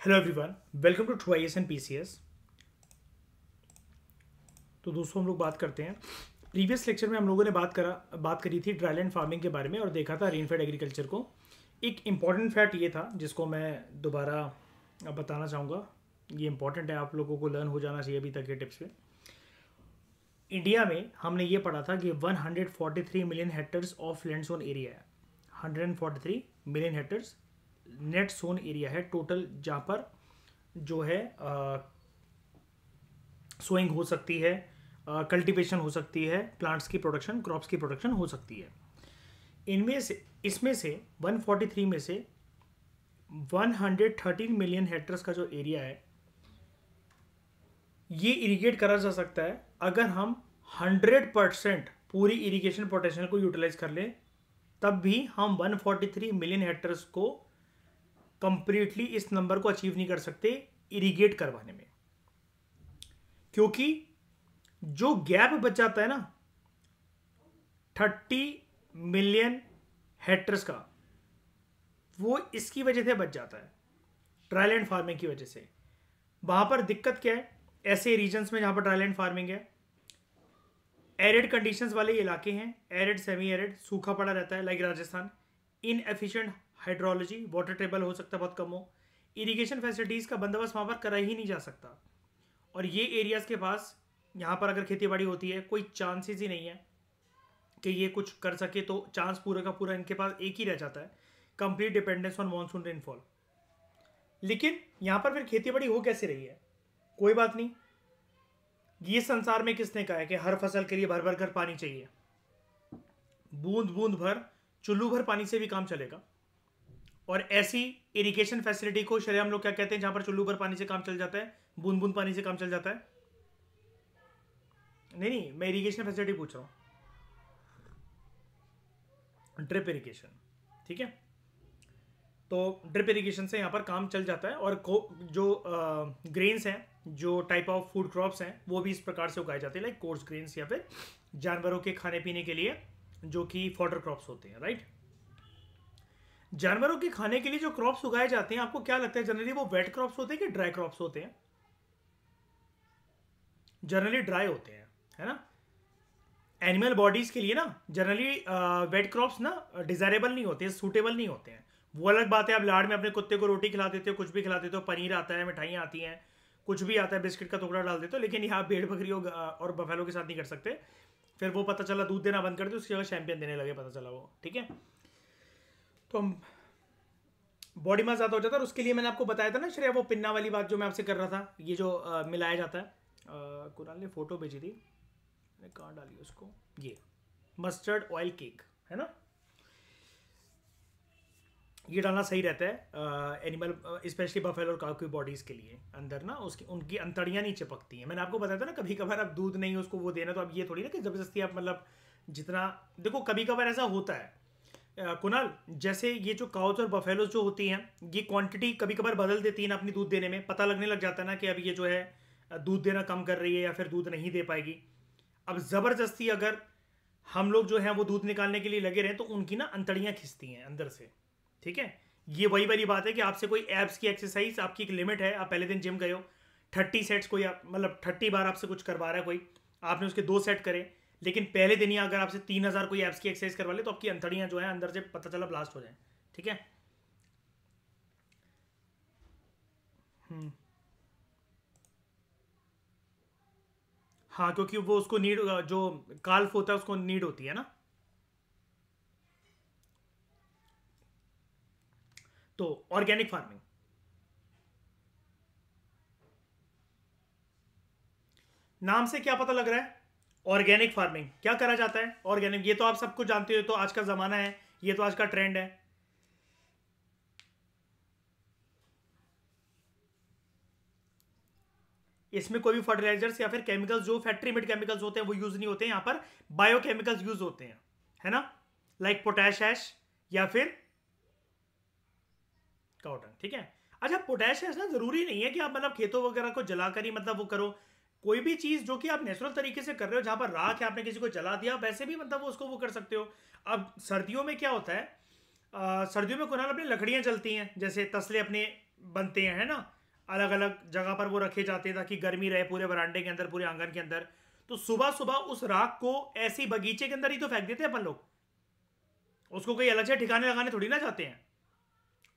Hello everyone, welcome to True IAS and PCS. तो दोस्तों हम लोग बात करते हैं। प्रीवियस लेक्चर में हम लोगों ने बात करी थी ड्राईलैंड फार्मिंग के बारे में और देखा था रेनफेड एग्रीकल्चर को। एक इम्पॉर्टेंट फैक्ट ये था जिसको मैं दोबारा बताना चाहूँगा। ये इंपॉर्टेंट है, आप लोगों को लर्न हो जाना चाहिए अभी तक के टिप्स पे। इंडिया में हमने ये पढ़ा था कि 143 million hectares of land zone area है। 143 million hectares net sown area है टोटल, जहाँ पर जो है सोइंग हो सकती है, कल्टीवेशन हो सकती है, प्लांट्स की प्रोडक्शन, क्रॉप्स की प्रोडक्शन हो सकती है। इसमें से 143 में से 113 मिलियन हेक्टर्स का जो एरिया है ये इरिगेट करा जा सकता है अगर हम 100% पूरी इरिगेशन पोटेंशियल को यूटिलाइज कर लें। तब भी हम 143 मिलियन हेक्टर्स को कंप्लीटली इस नंबर को अचीव नहीं कर सकते इरिगेट करवाने में, क्योंकि जो गैप बच जाता है ना 30 मिलियन हेक्टर्स का, वो इसकी वजह से बच जाता है, ड्राईलैंड फार्मिंग की वजह से। वहां पर दिक्कत क्या है, ऐसे रीजन्स में जहां पर ड्राईलैंड फार्मिंग है, एरिड कंडीशंस वाले इलाके हैं, एरिड, सेमी एरिड, सूखा पड़ा रहता है, like Rajasthan. Inefficient hydrology, water table हो सकता है बहुत कम हो, इरिगेशन फैसिलिटीज़ का बंदोबस्त वहाँ पर करा ही नहीं जा सकता। और ये एरियाज़ के पास यहाँ पर अगर खेती बाड़ी होती है कोई चांसेस ही नहीं है कि ये कुछ कर सके, तो चांस पूरा का पूरा इनके पास एक ही रह जाता है, complete dependence on monsoon rainfall. लेकिन यहाँ पर फिर खेती बाड़ी हो कैसे रही है? कोई बात नहीं, ये संसार में किसने कहा है कि हर फसल के लिए भर भर कर पानी चाहिए? बूंद बूंद भर, चुल्लू भर पानी से भी काम चलेगा। और ऐसी इरिगेशन फैसिलिटी को शरेआम लोग क्या कहते हैं जहां पर चुल्लू भर पानी से काम चल जाता है, बूंद बूंद पानी से काम चल जाता है? नहीं, मैं इरिगेशन फैसिलिटी पूछ रहा हूं, ड्रिप इरिगेशन। ठीक है, तो ड्रिप इरिगेशन से यहाँ पर काम चल जाता है। और जो ग्रेन्स हैं, जो टाइप ऑफ फूड क्रॉप्स हैं, वो भी इस प्रकार से उगाए जाते हैं, लाइक कोर्स ग्रेन्स, या फिर जानवरों के खाने पीने के लिए जो कि फॉडर क्रॉप्स होते हैं, राइट। जानवरों के खाने के लिए जो क्रॉप्स उगाए जाते हैं, आपको क्या लगता है जनरली वो वेट क्रॉप्स होते हैं कि ड्राई क्रॉप्स होते हैं? जनरली ड्राई होते हैं, है ना। एनिमल बॉडीज के लिए ना जनरली वेट क्रॉप्स ना डिजायरेबल नहीं होते, सूटेबल नहीं होते हैं। वो अलग बात है, आप लाड़ में अपने कुत्ते को रोटी खिला देते हो, कुछ भी खिला देते हो, पनीर आता है, मिठाइयाँ आती हैं, कुछ भी आता है, बिस्किट का टुकड़ा डाल देते हो, लेकिन यहाँ भेड़ बकरियों और बफेलो के साथ नहीं कर सकते। फिर वो पता चला दूध देना बंद कर दे, उसकी जगह चैंपियन देने लगे, पता चला वो। ठीक है, तो हम बॉडी मास ज़्यादा हो जाता है। और उसके लिए मैंने आपको बताया था ना श्रेया, वो पिन्ना वाली बात जो मैं आपसे कर रहा था, ये जो मिलाया जाता है। कुणाल ने फोटो भेजी थी, मैंने कहाँ डाली उसको, ये मस्टर्ड ऑयल केक है ना, ये डालना सही रहता है एनिमल, स्पेशली बफेलो और काऊ की बॉडीज़ के लिए। अंदर ना उसकी उनकी अंतड़ियाँ नहीं चिपकती हैं। मैंने आपको बताया था ना, कभी कभार आप दूध नहीं उसको वो देना, तो अब ये थोड़ी ना कि ज़बरदस्ती आप मतलब जितना, देखो कभी कभार ऐसा होता है कुणाल, जैसे ये जो काउज और बफेलोज जो होती हैं, ये क्वांटिटी कभी कभार बदल देती है ना अपनी दूध देने में। पता लगने लग जाता है ना कि अब ये जो है दूध देना कम कर रही है या फिर दूध नहीं दे पाएगी। अब ज़बरदस्ती अगर हम लोग जो है वो दूध निकालने के लिए लगे रहे तो उनकी ना अंतड़ियाँ खिंचती हैं अंदर से। ठीक है, ये वही वाली बात है कि आपसे कोई एब्स की एक्सरसाइज, आपकी एक लिमिट है, आप पहले दिन जिम गए हो, 30 सेट्स कोई मतलब 30 बार आपसे कुछ करवा रहा है कोई, आपने उसके 2 सेट करे, लेकिन पहले दिन ही अगर आपसे 3000 कोई एब्स की एक्सरसाइज करवा ले तो आपकी अंतड़ियां जो है अंदर से पता चला ब्लास्ट हो जाए। ठीक है, हाँ, क्योंकि वो उसको नीड, जो काल्फ होता है उसको नीड होती है ना। तो ऑर्गेनिक फार्मिंग, नाम से क्या पता लग रहा है? ऑर्गेनिक फार्मिंग क्या करा जाता है? ऑर्गेनिक, ये तो आप सब कुछ जानते हो, तो आज का जमाना है, ये तो आज का ट्रेंड है। इसमें कोई भी फर्टिलाइजर्स या फिर केमिकल्स, जो फैक्ट्री मेड केमिकल्स होते हैं वो यूज नहीं होते हैं। यहाँ पर बायोकेमिकल्स यूज होते हैं, है ना, लाइक पोटैश ऐश या फिर कॉटन। ठीक है, अच्छा, पोटैश ऐश ना जरूरी नहीं है कि आप मतलब खेतों वगैरह को जलाकर ही मतलब वो करो। कोई भी चीज जो कि आप नेचुरल तरीके से कर रहे हो, जहां पर राख है, आपने किसी को जला दिया, वैसे भी मतलब उसको वो कर सकते हो। अब सर्दियों में क्या होता है, सर्दियों में कुनाल अपनी लकड़ियां जलती हैं, जैसे तसले अपने बनते हैं, है ना, अलग अलग जगह पर वो रखे जाते हैं ताकि गर्मी रहे पूरे बरामदे के अंदर, पूरे आंगन के अंदर। तो सुबह सुबह उस राख को ऐसी बगीचे के अंदर ही तो फेंक देते हैं अपन लोग, उसको कोई अलग से ठिकाने लगाने थोड़ी ना जाते हैं।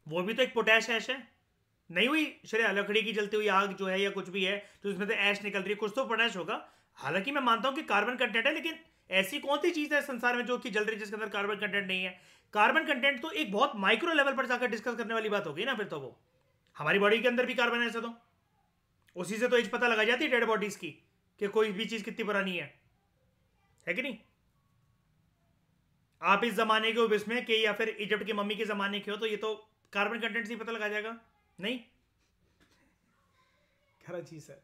वो भी तो एक पोटैश ऐश है, नहीं हुई श्रेया? लकड़ी की जलती हुई आग जो है या कुछ भी है तो उसमें से ऐश निकल रही है, कुछ तो पोटैश होगा। हालांकि मैं मानता हूं कि कार्बन कंटेंट है, लेकिन ऐसी कौन सी चीज है संसार में जो कि जल रही है जिसके अंदर कार्बन कंटेंट नहीं है? कार्बन कंटेंट तो एक बहुत माइक्रो लेवल पर जाकर डिस्कस करने वाली बात होगी ना फिर तो। वो हमारी बॉडी के अंदर भी कार्बन है ऐसा, तो उसी से तो एज पता लगा जाती है डेड बॉडीज की कि कोई भी चीज कितनी पुरानी है कि नहीं? आप इस जमाने के हो इसमें के या फिर इजिप्ट की मम्मी के जमाने के हो तो ये तो कार्बन कंटेंट से पता लगा जाएगा नहीं? खरा चीज है।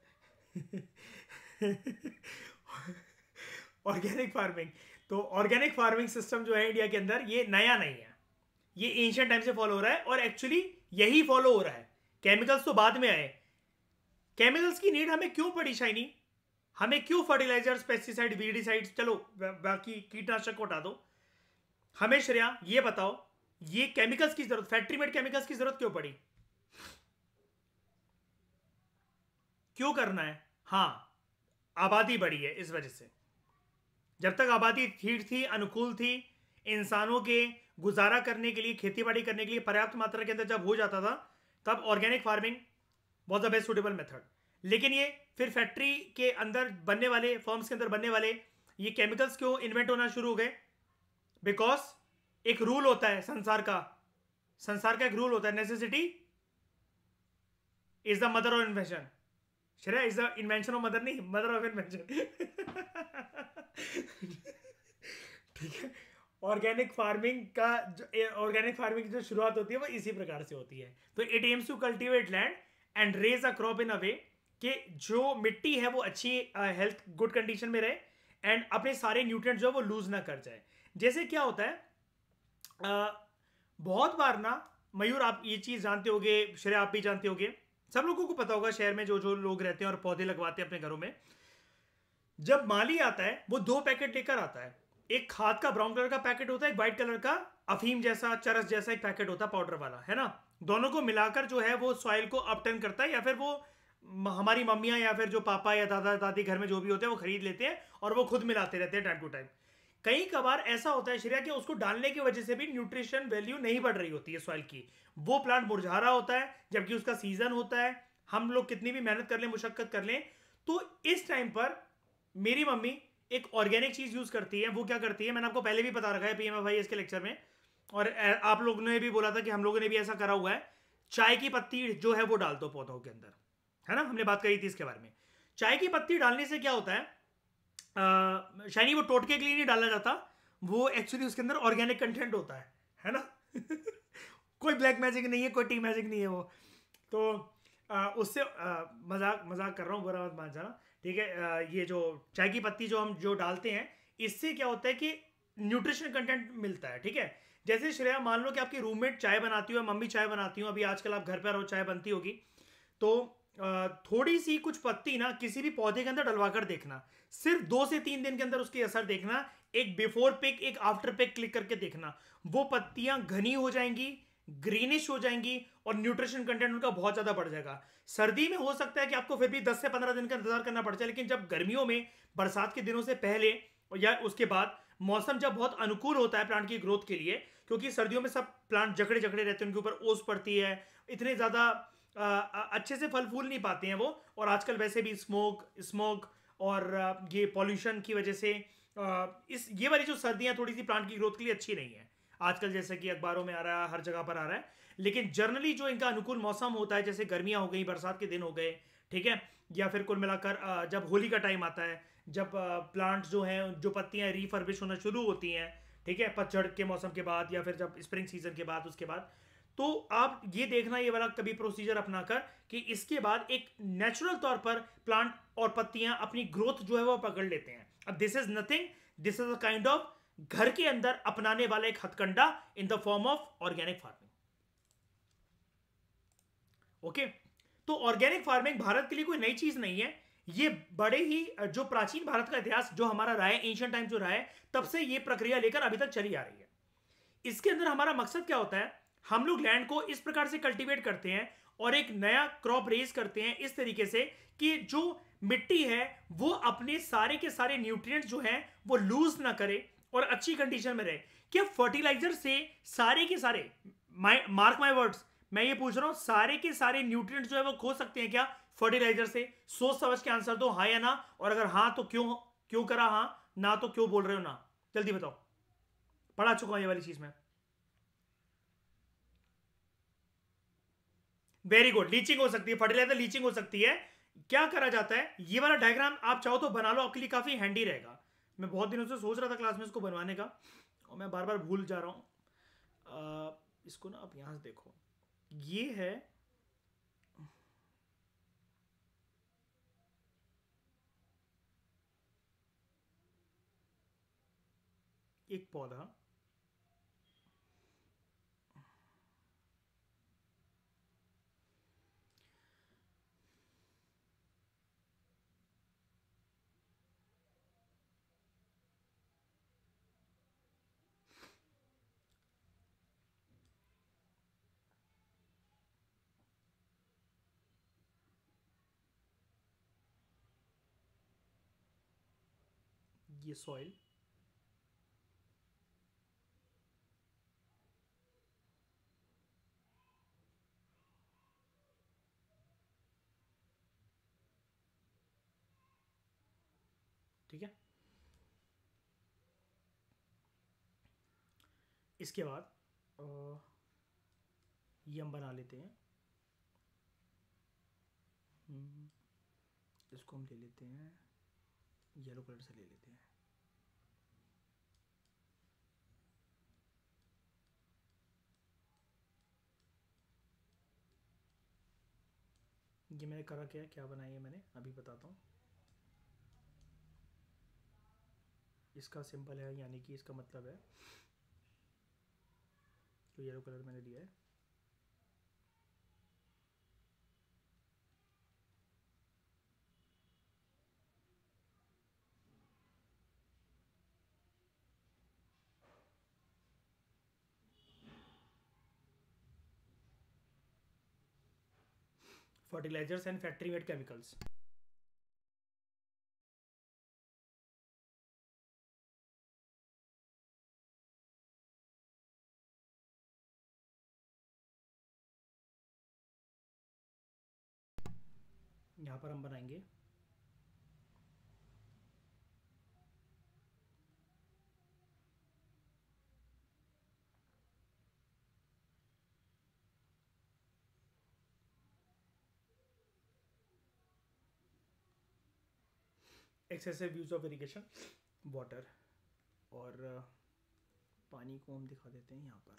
ऑर्गेनिक फार्मिंग, तो ऑर्गेनिक फार्मिंग सिस्टम जो है इंडिया के अंदर ये नया नहीं है, ये एंशियंट टाइम से फॉलो हो रहा है और एक्चुअली यही फॉलो हो रहा है। केमिकल्स तो बाद में आए। केमिकल्स की नीड हमें क्यों पड़ी शाइनी? हमें क्यों फर्टिलाइजर्स, पेस्टिसाइड, वीडिसाइड्स, चलो बाकी कीटनाशक को हटा दो, हमें श्रेया ये बताओ ये केमिकल्स की जरूरत, फैक्ट्री मेड केमिकल्स की जरूरत क्यों पड़ी? क्यों करना है? हाँ, आबादी बढ़ी है इस वजह से। जब तक आबादी ठीक थी, अनुकूल थी, इंसानों के गुजारा करने के लिए, खेती बाड़ी करने के लिए पर्याप्त मात्रा के अंदर जब हो जाता था, तब organic farming was the best suitable method. लेकिन ये फिर फैक्ट्री के अंदर बनने वाले, फर्म्स के अंदर बनने वाले ये केमिकल्स क्यों इन्वेंट होना शुरू हो गए? बिकॉज एक रूल होता है संसार का, संसार का एक रूल होता है, necessity is the mother of invention. Shreya, is the invention of mother, नहीं मदर ऑफ इन्वेंशन। ठीक है, ऑर्गेनिक फार्मिंग का ऑर्गेनिक फार्मिंग की जो शुरुआत होती है वो इसी प्रकार से होती है। तो it aims to cultivate land and raise a crop in a way कि जो मिट्टी है वो अच्छी हेल्थ गुड कंडीशन में रहे एंड अपने सारे न्यूट्रिएंट जो है वो लूज ना कर जाए। जैसे क्या होता है, बहुत बार ना मयूर, आप ये चीज जानते होगे, श्रेया आप भी जानते होगे, सब लोगों को पता होगा, शहर में जो जो लोग रहते हैं और पौधे लगवाते हैं अपने घरों में, जब माली आता है वो 2 पैकेट लेकर आता है। एक खाद का ब्राउन कलर का पैकेट होता है, एक व्हाइट कलर का अफीम जैसा, चरस जैसा एक पैकेट होता है पाउडर वाला, है ना। दोनों को मिलाकर जो है वो सॉइल को अपटर्न करता है, या फिर वो हमारी मम्मियां या फिर जो पापा या दादा दादी घर में जो भी होते हैं वो खरीद लेते हैं और वो खुद मिलाते रहते हैं टाइम टू टाइम। कई कबार ऐसा होता है श्रेया कि उसको डालने की वजह से भी न्यूट्रिशन वैल्यू नहीं बढ़ रही होती है सॉइल की, वो प्लांट मुरझा रहा होता है जबकि उसका सीजन होता है, हम लोग कितनी भी मेहनत कर लें, मुशक्कत कर लें। तो इस टाइम पर मेरी मम्मी एक ऑर्गेनिक चीज यूज करती है। वो क्या करती है, मैंने आपको पहले भी बता रखा है पीएमएफआई इसके लेक्चर में, और आप लोगों ने भी बोला था कि हम लोगों ने भी ऐसा करा हुआ है। चाय की पत्ती जो है वो डाल दो पौधों के अंदर, है ना, हमने बात करी थी इसके बारे में। चाय की पत्ती डालने से क्या होता है, शाइनी, वो टोटके के लिए नहीं डाला जाता, वो एक्चुअली उसके अंदर ऑर्गेनिक कंटेंट होता है ना। कोई ब्लैक मैजिक नहीं है, कोई टी मैजिक नहीं है वो। तो उससे मजाक मजाक कर रहा हूँ, बुरा मत मान जाना, ठीक है। ये जो चाय की पत्ती जो हम जो डालते हैं, इससे क्या होता है कि न्यूट्रिशन कंटेंट मिलता है, ठीक है। जैसे श्रेया, मान लो कि आपकी रूममेट चाय बनाती हो, मम्मी चाय बनाती हो, अभी आजकल आप घर पर रहो चाय बनती होगी, तो थोड़ी सी कुछ पत्ती ना किसी भी पौधे के अंदर डलवा कर देखना, सिर्फ 2 से 3 दिन के अंदर उसकी असर देखना, एक बिफोर पिक एक आफ्टर पिक क्लिक करके देखना, वो पत्तियां घनी हो जाएंगी, ग्रीनिश हो जाएंगी और न्यूट्रिशन कंटेंट उनका बहुत ज्यादा बढ़ जाएगा। सर्दी में हो सकता है कि आपको फिर भी 10 से 15 दिन का इंतजार करना पड़ जाए, लेकिन जब गर्मियों में, बरसात के दिनों से पहले या उसके बाद मौसम जब बहुत अनुकूल होता है प्लांट की ग्रोथ के लिए, क्योंकि सर्दियों में सब प्लांट जकड़े जकड़े रहते हैं, उनके ऊपर ओस पड़ती है, इतने ज्यादा अच्छे से फल फूल नहीं पाते हैं वो, और आजकल वैसे भी स्मोक और ये पॉल्यूशन की वजह से इस ये वाली जो सर्दियां थोड़ी सी प्लांट की ग्रोथ के लिए अच्छी नहीं है आजकल, जैसे कि अखबारों में आ रहा है, हर जगह पर आ रहा है। लेकिन जनरली जो इनका अनुकूल मौसम होता है, जैसे गर्मियां हो गई, बरसात के दिन हो गए, ठीक है, या फिर कुल मिलाकर जब होली का टाइम आता है, जब प्लांट जो हैं, जो पत्तियां रिफर्बिश होना शुरू होती हैं, ठीक है, पतझड़ के मौसम के बाद या फिर जब स्प्रिंग सीजन के बाद, उसके बाद, तो आप ये देखना ये वाला कभी प्रोसीजर अपनाकर कि इसके बाद एक नेचुरल तौर पर प्लांट और पत्तियां अपनी ग्रोथ जो है वो पकड़ लेते हैं। अब this is nothing, this is a kind of घर के अंदर अपनाने वाला एक हथकंडा in the form of organic farming. Okay, तो ऑर्गेनिक फार्मिंग भारत के लिए कोई नई चीज नहीं है, ये बड़े ही जो प्राचीन भारत का इतिहास जो हमारा रहा है, एंशिएंट टाइम जो रहा है, तब से ये प्रक्रिया लेकर अभी तक चली आ रही है। इसके अंदर हमारा मकसद क्या होता है, हम लोग लैंड को इस प्रकार से कल्टीवेट करते हैं और एक नया क्रॉप रेज करते हैं इस तरीके से कि जो मिट्टी है वो अपने सारे के सारे न्यूट्रिएंट्स जो हैं वो लूज ना करे और अच्छी कंडीशन में रहे। क्या फर्टिलाइजर से सारे के सारे, मार्क माय वर्ड्स, मैं ये पूछ रहा हूं, सारे के सारे न्यूट्रिएंट्स जो है वो खो सकते हैं क्या फर्टिलाइजर से? सोच समझ के आंसर दो, हाँ या ना, और अगर हाँ तो क्यों, क्यों करा हाँ, ना तो क्यों बोल रहे हो ना, जल्दी बताओ। पढ़ा चुका हूं ये वाली चीज में। वेरी गुड, लीचिंग हो सकती है, फर्टिलाइजर लीचिंग हो सकती है। क्या करा जाता है, ये वाला डायग्राम आप चाहो तो बना लो, आपके लिए काफी हैंडी रहेगा। मैं बहुत दिनों से सोच रहा था क्लास में इसको बनवाने का और मैं बार बार भूल जा रहा हूं। इसको ना आप यहां से देखो, ये है एक पौधा, ये सॉइल, ठीक है। इसके बाद ये हम बना लेते हैं। इसको हम ले लेते हैं, येलो कलर से ले लेते हैं। ये मैंने करा क्या है, क्या बनाई है मैंने, अभी बताता हूँ। इसका सिंबल है, यानी कि इसका मतलब है, तो येलो कलर मैंने लिया है। Fertilizers and factory made chemicals. यहाँ पर हम बनाएंगे excessive use of irrigation water, और पानी को हम दिखा देते हैं यहाँ पर।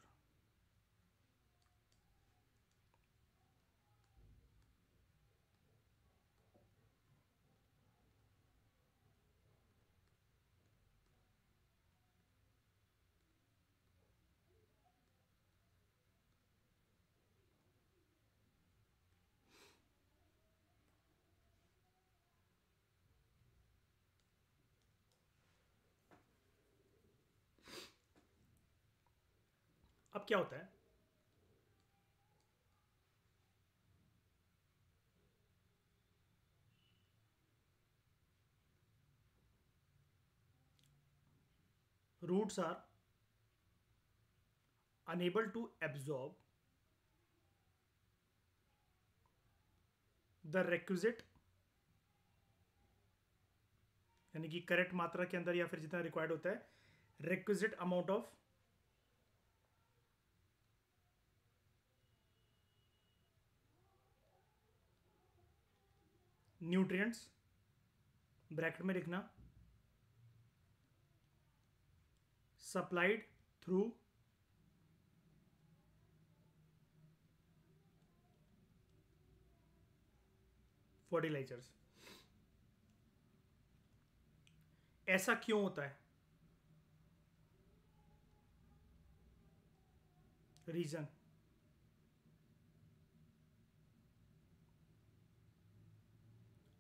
अब क्या होता है, roots are unable to absorb the requisite, यानी कि करेक्ट मात्रा के अंदर या फिर जितना रिक्वायर्ड होता है, requisite amount of nutrients, bracket में लिखना, सप्लाइड थ्रू फर्टिलाइजर्स। ऐसा क्यों होता है, reason,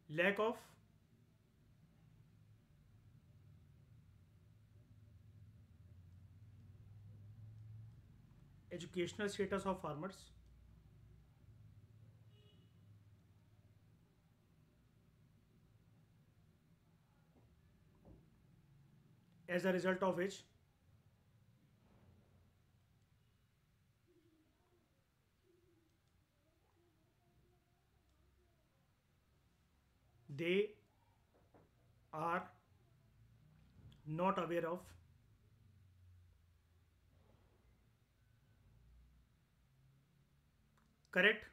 lack of educational status of farmers, as a result of which they are not aware of correct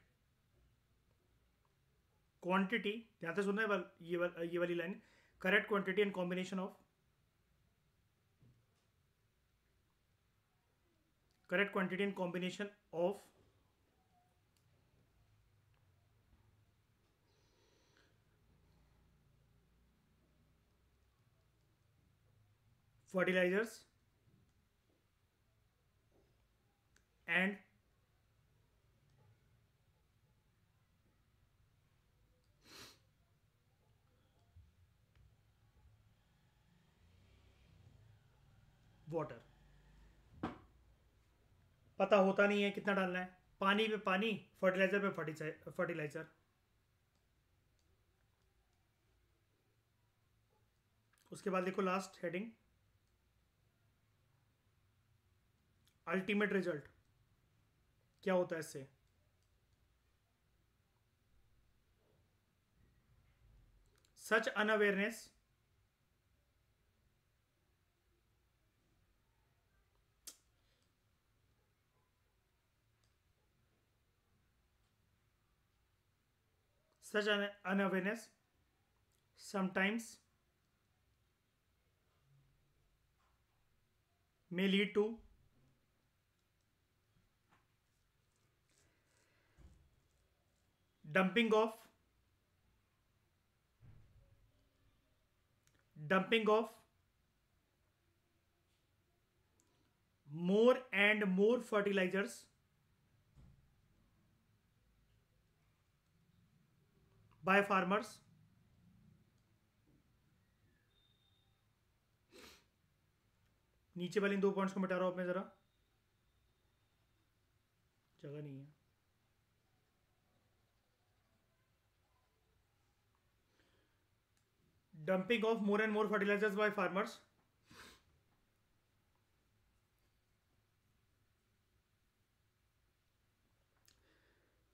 quantity, ध्यान से सुनना है ये वाली line, correct quantity and combination of, correct quantity and combination of fertilizers and water. पता होता नहीं है कितना डालना है, पानी पे पानी, फर्टिलाइजर पे फर्टिलाइजर। उसके बाद देखो लास्ट हेडिंग, अल्टीमेट रिजल्ट क्या होता है इससे, सच unawareness such unawareness sometimes may lead to dumping of more and more fertilizers by farmers नीचे वाले इन 2 पॉइंट्स को मिटा रहा हूं अब मैं, जरा जगह नहीं है। dumping of more and more fertilizers by farmers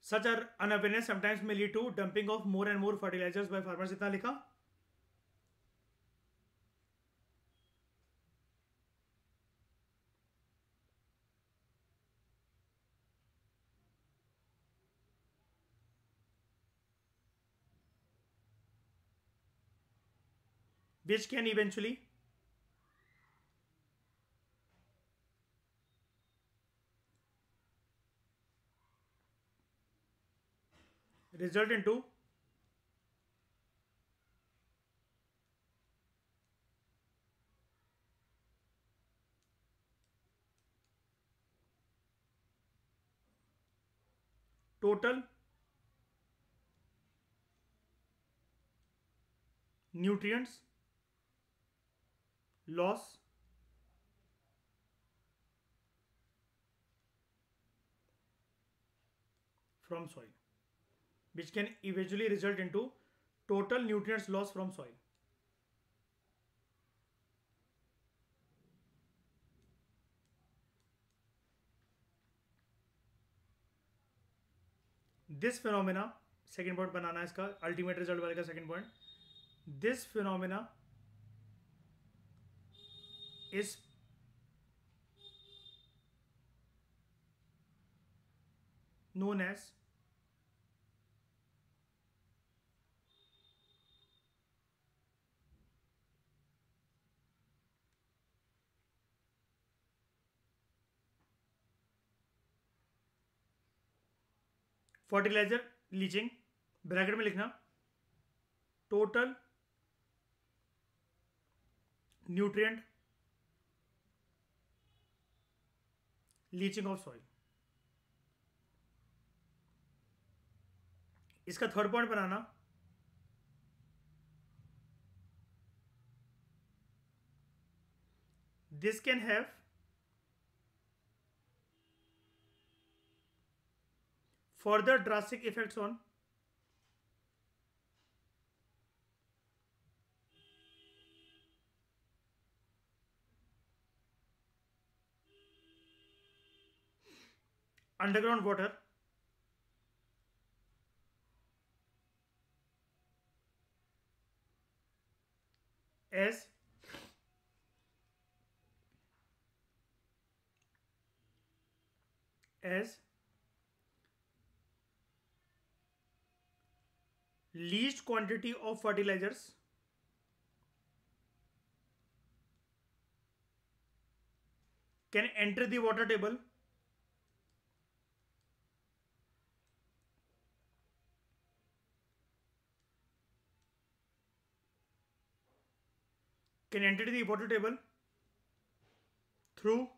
such unawareness sometimes may lead to dumping of more and more fertilizers by farmers। इतना लिखा, which can eventually result into total nutrients loss from soil, which can eventually result into total nutrients loss from soil। This phenomena, second point बनाना है इसका, ultimate result वाले का second point, this phenomena is known as fertiliser leaching, bracket में लिखना total nutrient leaching of soil. इसका third point बनाना, this can have further drastic effects on underground water as least quantity of fertilizers can enter the water table through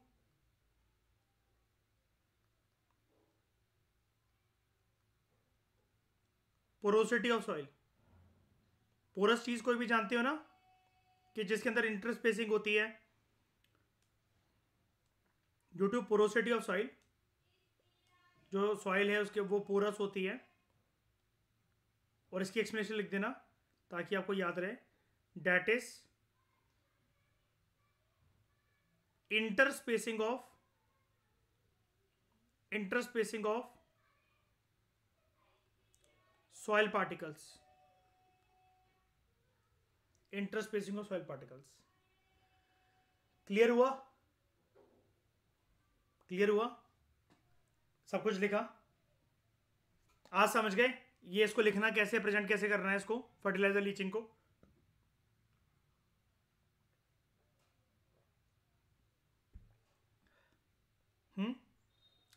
porosity of soil. Porous चीज कोई भी जानते हो ना, कि जिसके अंदर इंटरस्पेसिंग होती है due to porosity of soil. जो सॉइल है उसके वो पोरस होती है. और इसकी एक्सप्लेनेशन लिख देना ताकि आपको याद रहे. That is interspacing of soil particles. Interspacing of soil particles. Clear हुआ? सब कुछ लिखा? आज समझ गए ये इसको लिखना कैसे, प्रेजेंट कैसे करना है इसको, फर्टिलाइजर लीचिंग को.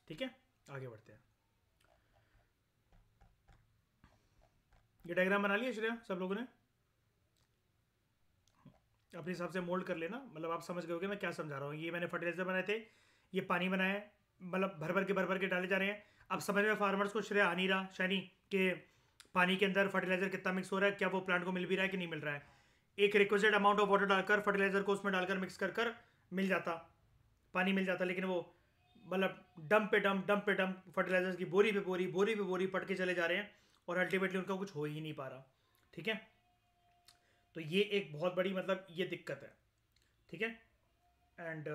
ठीक है, आगे बढ़ते हैं. ये डायग्राम बना लिया श्रेया सब लोगों ने? अपने हिसाब से मोल्ड कर लेना, मतलब आप समझ गए होगे मैं क्या समझा रहा हूँ. ये मैंने फर्टिलाइजर बनाए थे, ये पानी बनाया है, मतलब भर भर के डाले जा रहे हैं. अब समझ में फार्मर्स को श्रेय आ नहीं रहा शैनी कि पानी के अंदर फर्टिलाइजर कितना मिक्स हो रहा है, क्या वो प्लांट को मिल भी रहा है कि नहीं मिल रहा है. एक रिक्वेस्टेड अमाउंट ऑफ वाटर डालकर फर्टिलाइजर को उसमें डालकर मिक्स कर मिल जाता, पानी मिल जाता. लेकिन वो मतलब डंप पे डंप फर्टिलाइजर्स की बोरी पे बोरी पट के चले जा रहे हैं और अल्टीमेटली उनका कुछ हो ही नहीं पा रहा. ठीक है, तो ये एक बहुत बड़ी मतलब ये दिक्कत है. ठीक है, एंड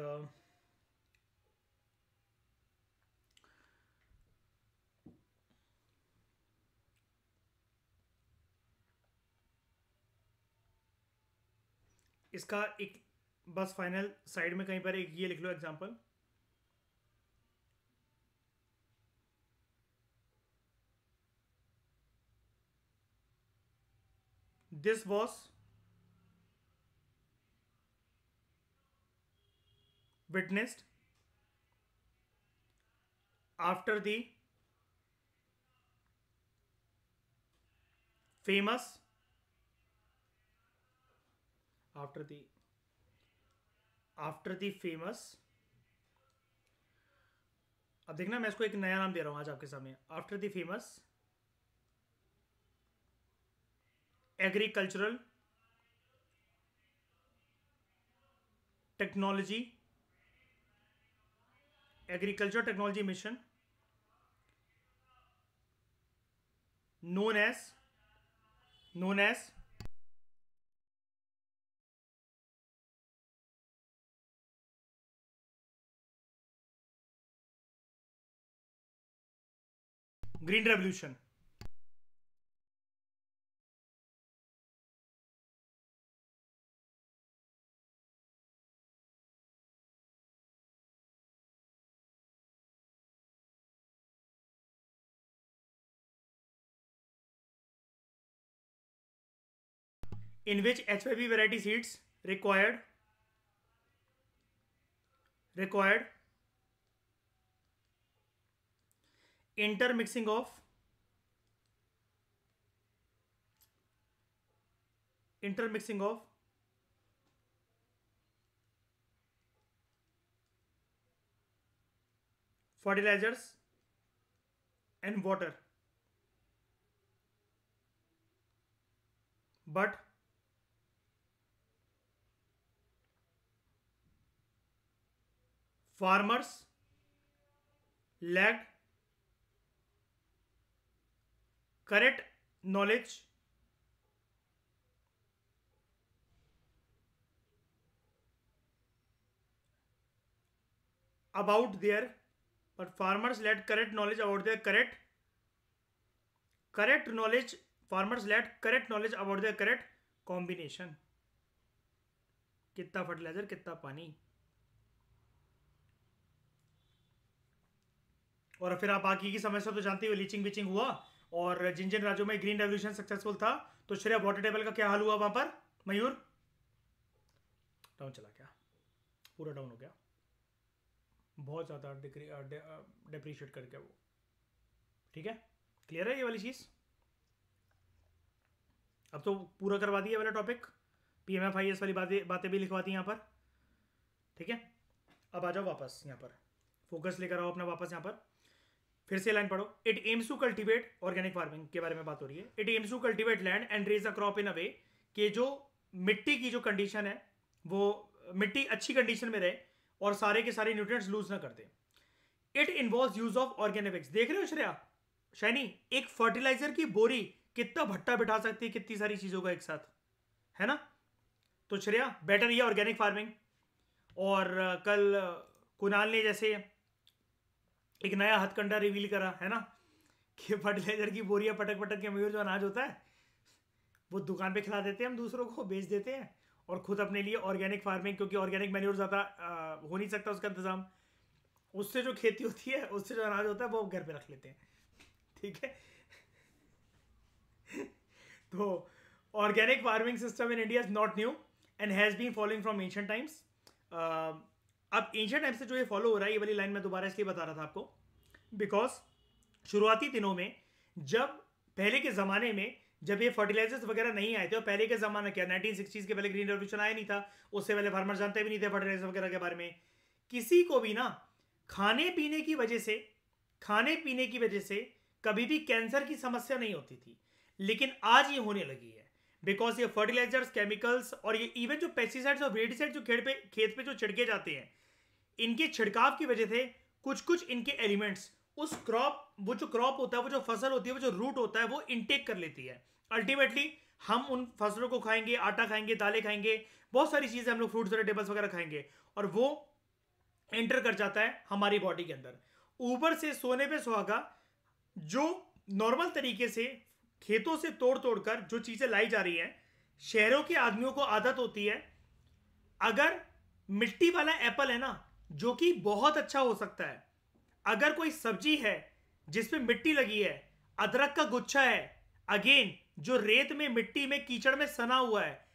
इसका एक बस फाइनल साइड में कहीं पर एक ये लिख लो example. This was witnessed after the famous अब देखना मैं इसको एक नया नाम दे रहा हूं आज आपके सामने. After the famous agricultural technology mission known as green revolution. In which H5P variety seeds required intermixing of fertilizers and water, but farmers lacked correct knowledge about their but farmers lacked correct knowledge about their farmers lacked correct knowledge about their correct combination. कितना fertiliser, कितना पानी, और फिर आप बाकी की समस्या तो जानते हो, लीचिंग विचिंग हुआ, और जिन जिन राज्यों में ग्रीन रेवोल्यूशन सक्सेसफुल था, तो श्रेय वाटर टेबल का क्या हाल हुआ वहां पर मयूर? डाउन चला गया, पूरा डाउन हो गया, बहुत ज़्यादा डिप्रिशिएट करके वो। ठीक है, क्लियर है ये वाली चीज़? अब तो पूरा करवा दिया वाला टॉपिक, PMFIS वाली बातें भी लिखवा दी यहाँ पर। ठीक है, अब आ जाओ वापस यहाँ पर, फोकस लेकर आओ अपना वापस यहाँ पर, फिर से लाइन पढ़ो। It aims to cultivate, organic farming के बारे में बात हो रही है। It aims to cultivate land and raise a crop in a way कि जो मिट्टी की जो कंडीशन है वो मिट्टी अच्छी कंडीशन में रहे और सारे के सारे न्यूट्रिएंट्स लूज ना करते। It involves use of Organics. देख रहे हो श्रेया, शाइनी, एक फर्टिलाइजर की बोरी कितना भट्टा बिठा सकती है कितनी सारी चीजों का एक साथ, है ना? तो श्रेया बेटर ये ऑर्गेनिक फार्मिंग। और कल कुणाल ने जैसे एक नया हथकंडा रिवील करा, है ना, कि फर्टिलाइजर की बोरियां पटक पटक के मयूर जो अनाज होता है वो दुकान पे खिला देते हैं, हम दूसरों को बेच देते हैं, और खुद अपने लिए ऑर्गेनिक फार्मिंग, क्योंकि ऑर्गेनिक मैन्योर ज़्यादा हो नहीं सकता उसका इंतजाम, उससे जो खेती होती है, उससे जो अनाज होता है वो घर पे रख लेते हैं। ठीक है, तो organic farming system in India is not new and has been following from ancient times. अब एंशिएंट टाइम्स से जो ये फॉलो हो रहा है, ये वाली लाइन मैं दोबारा इसलिए बता रहा था आपको, बिकॉज शुरुआती दिनों में, जब पहले के ज़माने में जब ये फर्टिलाइजर्स वगैरह नहीं आए थे, और पहले के ज़माना क्या 1960s के पहले ग्रीन रेवोल्यूशन आया नहीं था, उससे पहले फार्मर जानते भी नहीं थे फर्टिलाइजर वगैरह के बारे में। किसी को भी ना खाने पीने की वजह से कभी भी कैंसर की समस्या नहीं होती थी, लेकिन आज ये होने लगी है, बिकॉज ये फर्टिलाइजर्स, केमिकल्स, और ये इवन जो पेस्टिसाइड्स और वेडिसाइड्स जो खेत पे जो छिड़के जाते हैं, इनके छिड़काव की वजह से कुछ इनके एलिमेंट्स उस वो जो क्रॉप होता है, वो जो फसल होती है, वो जो रूट होता है, वो इनटेक कर लेती है। अल्टीमेटली हम उन फसलों को खाएंगे, आटा खाएंगे, दालें खाएंगे, बहुत सारी चीजें हम लोग फ्रूट्स वेजिटेबल्स वगैरह खाएंगे, और वो एंटर कर जाता है हमारी बॉडी के अंदर। ऊपर से सोने पे सुहागा, जो नॉर्मल तरीके से खेतों से तोड़ तोड़कर जो चीजें लाई जा रही हैं, शहरों के आदमियों को आदत होती है, अगर मिट्टी वाला एप्पल है ना, जो कि बहुत अच्छा हो सकता है, अगर कोई सब्जी है जिसपे मिट्टी लगी है, अदरक का गुच्छा है, अगेन जो रेत में, मिट्टी में, कीचड़ में सना हुआ है,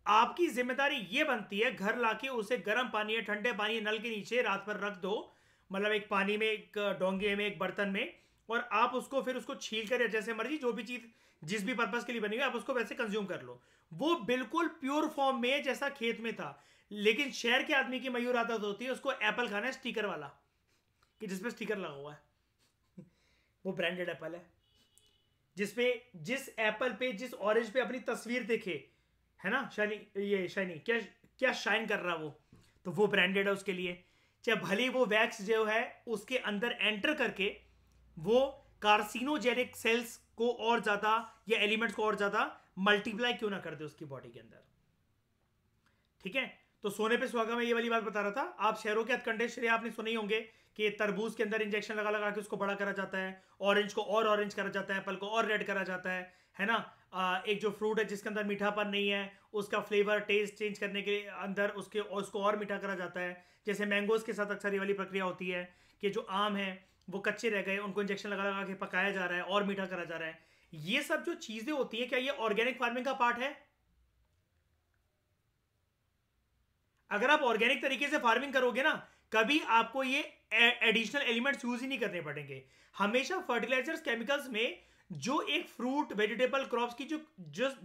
आपकी जिम्मेदारी ये बनती है घर लाके उसे गर्म पानी या ठंडे पानी नल के नीचे रात भर रख दो, मतलब एक पानी में, एक डोंगे में, एक बर्तन में, और आप उसको फिर उसको छील कर या जैसे मर्जी जो भी चीज जिस भी पर्पस के लिए बनी हुई आप उसको वैसे कंज्यूम कर लो। वो बिल्कुल प्योर फॉर्म में जैसा खेत में था। लेकिन शहर के आदमी की मयूर आदत होती है उसको एप्पल खाना है स्टिकर वाला, कि जिसपे स्टिकर लगा हुआ है वो ब्रांडेड एप्पल है, जिसपे जिस एप्पल पे, जिस ऑरेंज पे अपनी तस्वीर देखे, है ना, शाइनी क्या क्या शाइन कर रहा तो वो ब्रांडेड है उसके लिए। चाहे भले वो वैक्स जो है उसके अंदर एंटर करके वो कार्सिनोजेनिक सेल्स को और ज्यादा या एलिमेंट्स को और ज्यादा मल्टीप्लाई क्यों ना कर दे उसकी बॉडी के अंदर। ठीक है, तो सोने पे सुहागा में ये वाली बात बता रहा था। आप शहरों के हथकंडे श्रेय आपने सुने ही होंगे कि तरबूज के अंदर इंजेक्शन लगा लगा के उसको बड़ा करा जाता है, ऑरेंज को और ऑरेंज करा जाता है, एप्पल को और रेड करा जाता है ना। एक जो फ्रूट है जिसके अंदर मीठापन नहीं है, उसका फ्लेवर टेस्ट चेंज करने के अंदर उसको और मीठा करा जाता है। जैसे मैंगोज के साथ अक्सर ये वाली प्रक्रिया होती है कि जो आम है वो कच्चे रह गए, उनको इंजेक्शन लगा लगा के पकाया जा रहा है और मीठा करा जा रहा है। ये सब जो चीजें होती है, क्या ये ऑर्गेनिक फार्मिंग का पार्ट है? अगर आप ऑर्गेनिक तरीके से फार्मिंग करोगे ना, कभी आपको ये एडिशनल एलिमेंट्स यूज ही नहीं करने पड़ेंगे। हमेशा फर्टिलाइजर्स, केमिकल्स में जो एक फ्रूट, वेजिटेबल, क्रॉप्स की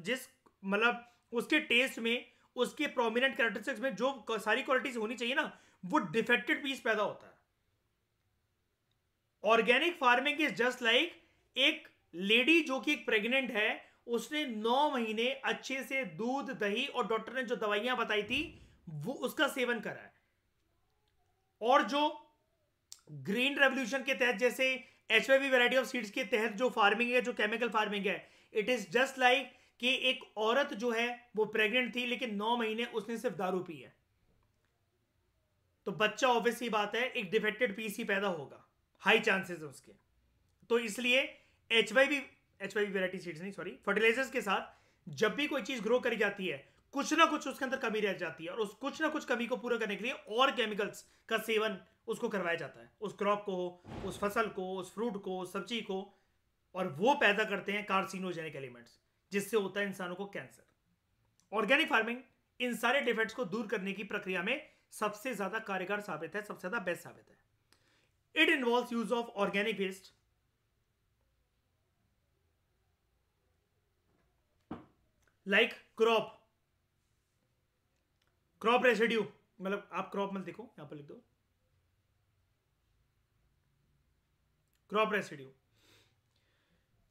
जिस मतलब उसके टेस्ट में, उसके प्रोमिनेंट कैरेक्टरिस्टिक्स में जो सारी क्वालिटीज होनी चाहिए ना, वो डिफेक्टेड पीस पैदा होता है। Organic farming is just like एक लेडी जो कि एक प्रेग्नेंट है, उसने 9 महीने अच्छे से दूध, दही और डॉक्टर ने जो दवाइयां बताई थी वो उसका सेवन करा है। और जो ग्रीन रेवोल्यूशन के तहत, जैसे HYV वैरायटी ऑफ सीड्स के तहत जो फार्मिंग है, जो केमिकल फार्मिंग है, इट इज जस्ट लाइक कि एक औरत जो है वो प्रेग्नेंट थी लेकिन 9 महीने उसने सिर्फ दारू पी है, तो बच्चा ऑब्वियसली बात है एक डिफेक्टेड पीस ही पैदा होगा। हाई चांसेस है उसके। तो इसलिए H Y V variety seeds नहीं, सॉरी, फर्टिलाइजर्स के साथ जब भी कोई चीज ग्रो करी जाती है, कुछ ना कुछ उसके अंदर कमी रह जाती है, और उस कुछ ना कुछ कमी को पूरा करने के लिए और केमिकल्स का सेवन उसको करवाया जाता है, उस क्रॉप को, उस फसल को, उस फ्रूट को, उस सब्जी को, और वो पैदा करते हैं कार्सिनोजेनिक एलिमेंट्स, जिससे होता है इंसानों को कैंसर। ऑर्गेनिक फार्मिंग इन सारे डिफेक्ट्स को दूर करने की प्रक्रिया में सबसे ज्यादा कारगर साबित है, सबसे ज्यादा बेस्ट साबित है। It involves use of organic waste like crop residue, मतलब आप क्रॉप मत देखो, यहां पर लिख दो क्रॉप रेसिड्यू।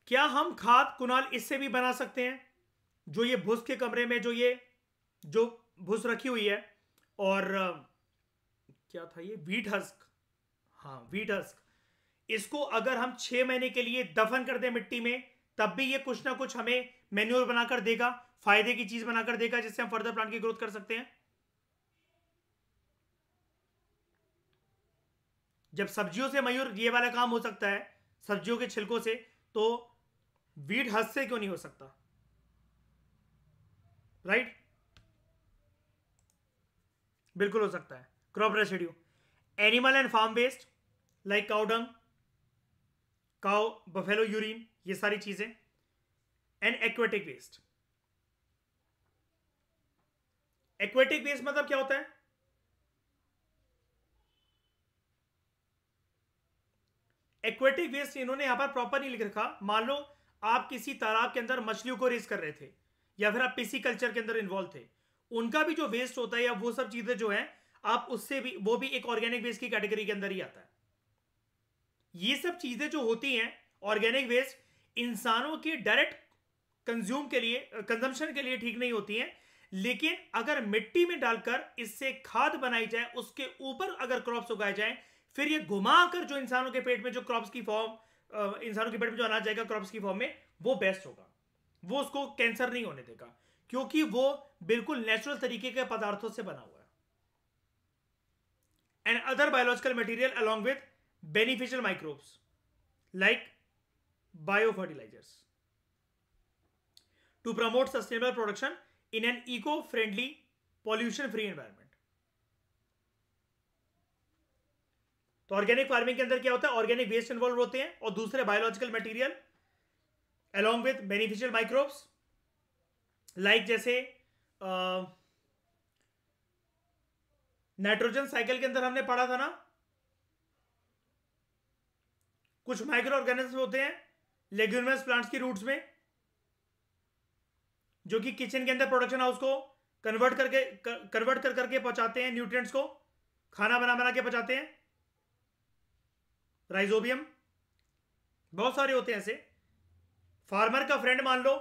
क्या हम खाद कुणाल इससे भी बना सकते हैं? जो ये भूस के कमरे में जो भूस रखी हुई है, और क्या था ये, व्हीट हस्क, हाँ व्हीट हस्क, इसको अगर हम 6 महीने के लिए दफन कर दें मिट्टी में, तब भी ये कुछ ना कुछ हमें मैन्योर बनाकर देगा, फायदे की चीज बनाकर देगा, जिससे हम फर्दर प्लांट की ग्रोथ कर सकते हैं। जब सब्जियों से मयूर ये वाला काम हो सकता है, सब्जियों के छिलकों से, तो वीट हस से क्यों नहीं हो सकता? राइट, बिल्कुल हो सकता है। Crop residue, animal and farm waste like cow dung, cow buffalo urine, ये सारी चीजें, and aquatic waste. Aquatic waste मतलब क्या होता है? एक्वेटिक वेस्ट इन्होंने यहां पर प्रॉपर नहीं लिख रखा। मान लो आप किसी तालाब के अंदर मछलियों को रेस कर रहे थे, या फिर आप पिसी कल्चर के अंदर इन्वॉल्व थे, उनका भी जो वेस्ट होता है या वो सब चीजें जो है, आप उससे भी, वो भी एक ऑर्गेनिक वेस्ट की कैटेगरी के अंदर ही आता है। ये सब चीजें जो होती हैं ऑर्गेनिक वेस्ट, इंसानों के डायरेक्ट कंज्यूम के लिए, कंजम्पशन के लिए ठीक नहीं होती हैं, लेकिन अगर मिट्टी में डालकर इससे खाद बनाई जाए, उसके ऊपर अगर क्रॉप्स उगाए जाए, फिर ये घुमाकर जो इंसानों के पेट में जो क्रॉप्स की फॉर्म, इंसानों के पेट में जो अनाज जाएगा क्रॉप्स की फॉर्म में, वो बेस्ट होगा। वो उसको कैंसर नहीं होने देगा, क्योंकि वो बिल्कुल नेचुरल तरीके के पदार्थों से बना हुआ है। And other biological material along with beneficial microbes like biofertilisers to promote sustainable production in an eco friendly pollution free environment. तो ऑर्गेनिक फार्मिंग के अंदर क्या होता है, ऑर्गेनिक वेस्ट इन्वॉल्व होते हैं, और दूसरे biological material along with beneficial microbes, like जैसे नाइट्रोजन साइकिल के अंदर हमने पढ़ा था ना, कुछ माइक्रो ऑर्गेनिज्म होते हैं लेग्यूमिनस प्लांट्स की रूट्स में, जो कि किचन के अंदर प्रोडक्शन हाउस को कन्वर्ट कर करके पहुंचाते हैं न्यूट्रिएंट्स को, खाना बना बना के पहुंचाते हैं। राइजोबियम, बहुत सारे होते हैं ऐसे। फार्मर का फ्रेंड मान लो,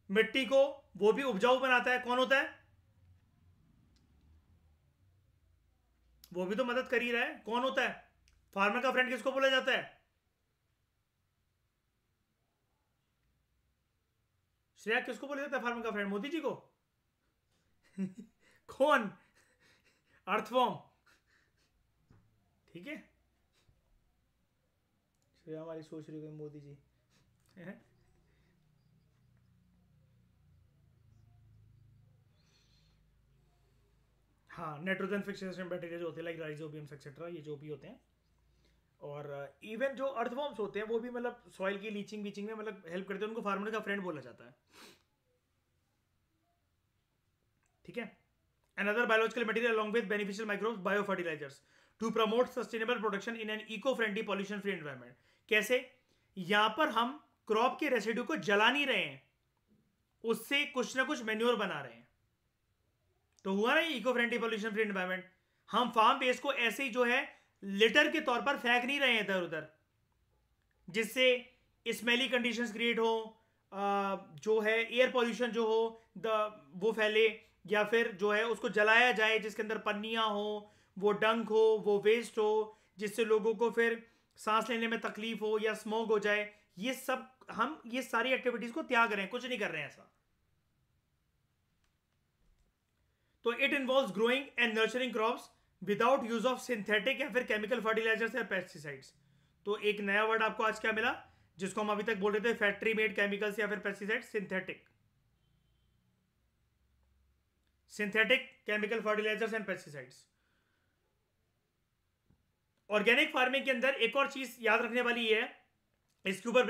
मिट्टी को वो भी उपजाऊ बनाता है, कौन होता है? वो भी तो मदद कर ही रहा है, कौन होता है? फार्मर का फ्रेंड किसको बोला जाता है? श्रेया, किसको बोला जाता है फार्मर का फ्रेंड? मोदी जी को? कौन? अर्थवॉर्म, ठीक है। श्रेया हमारी सोच रही है मोदी जी है? हाँ, नाइट्रोजन फिक्सेशन बैक्टीरिया जो होते हैं लाइक राइजोबियम्स एक्सेट्रा, ये जो भी होते हैं, और इवन जो अर्थवॉर्म्स होते हैं वो भी मतलब सॉइल की लीचिंग बीचिंग में मतलब हेल्प करते हैं, उनको फार्मर का फ्रेंड बोला जाता है, ठीक है। Another biological material along with beneficial microbes, biofertilizers to promote sustainable production in an eco-friendly pollution free environment। कैसे? यहां पर हम क्रॉप के रेसिड्यू को जला नहीं रहे हैं, उससे कुछ ना कुछ मैन्योर बना रहे हैं, तो हुआ ना eco friendly pollution free environment. हम फार्म वेस्ट को ऐसे ही जो है लिटर के तौर पर फेंक नहीं रहे हैं इधर उधर, जिससे स्मेली कंडीशंस क्रिएट हो, जो है एयर पॉल्यूशन जो हो वो फैले, या फिर जो है उसको जलाया जाए जिसके अंदर पन्नियां हो, वो डंक हो, वो वेस्ट हो, जिससे लोगों को फिर सांस लेने में तकलीफ हो या स्मोक हो जाए। ये सब हम ये सारी एक्टिविटीज को त्याग रहे हैं, कुछ नहीं कर रहे हैं ऐसा। तो it involves growing and nurturing crops without use of synthetic या फिर केमिकल फर्टिलाइजर्स या पेस्टिसाइड्स। तो एक नया वर्ड आपको आज क्या मिला, जिसको हम अभी तक बोल रहे थे फैक्ट्री मेड केमिकल्स या फिर pesticide, synthetic. Synthetic chemical fertilizers and pesticides. Organic farming के अंदर एक और चीज याद रखने वाली है, इसके ऊपर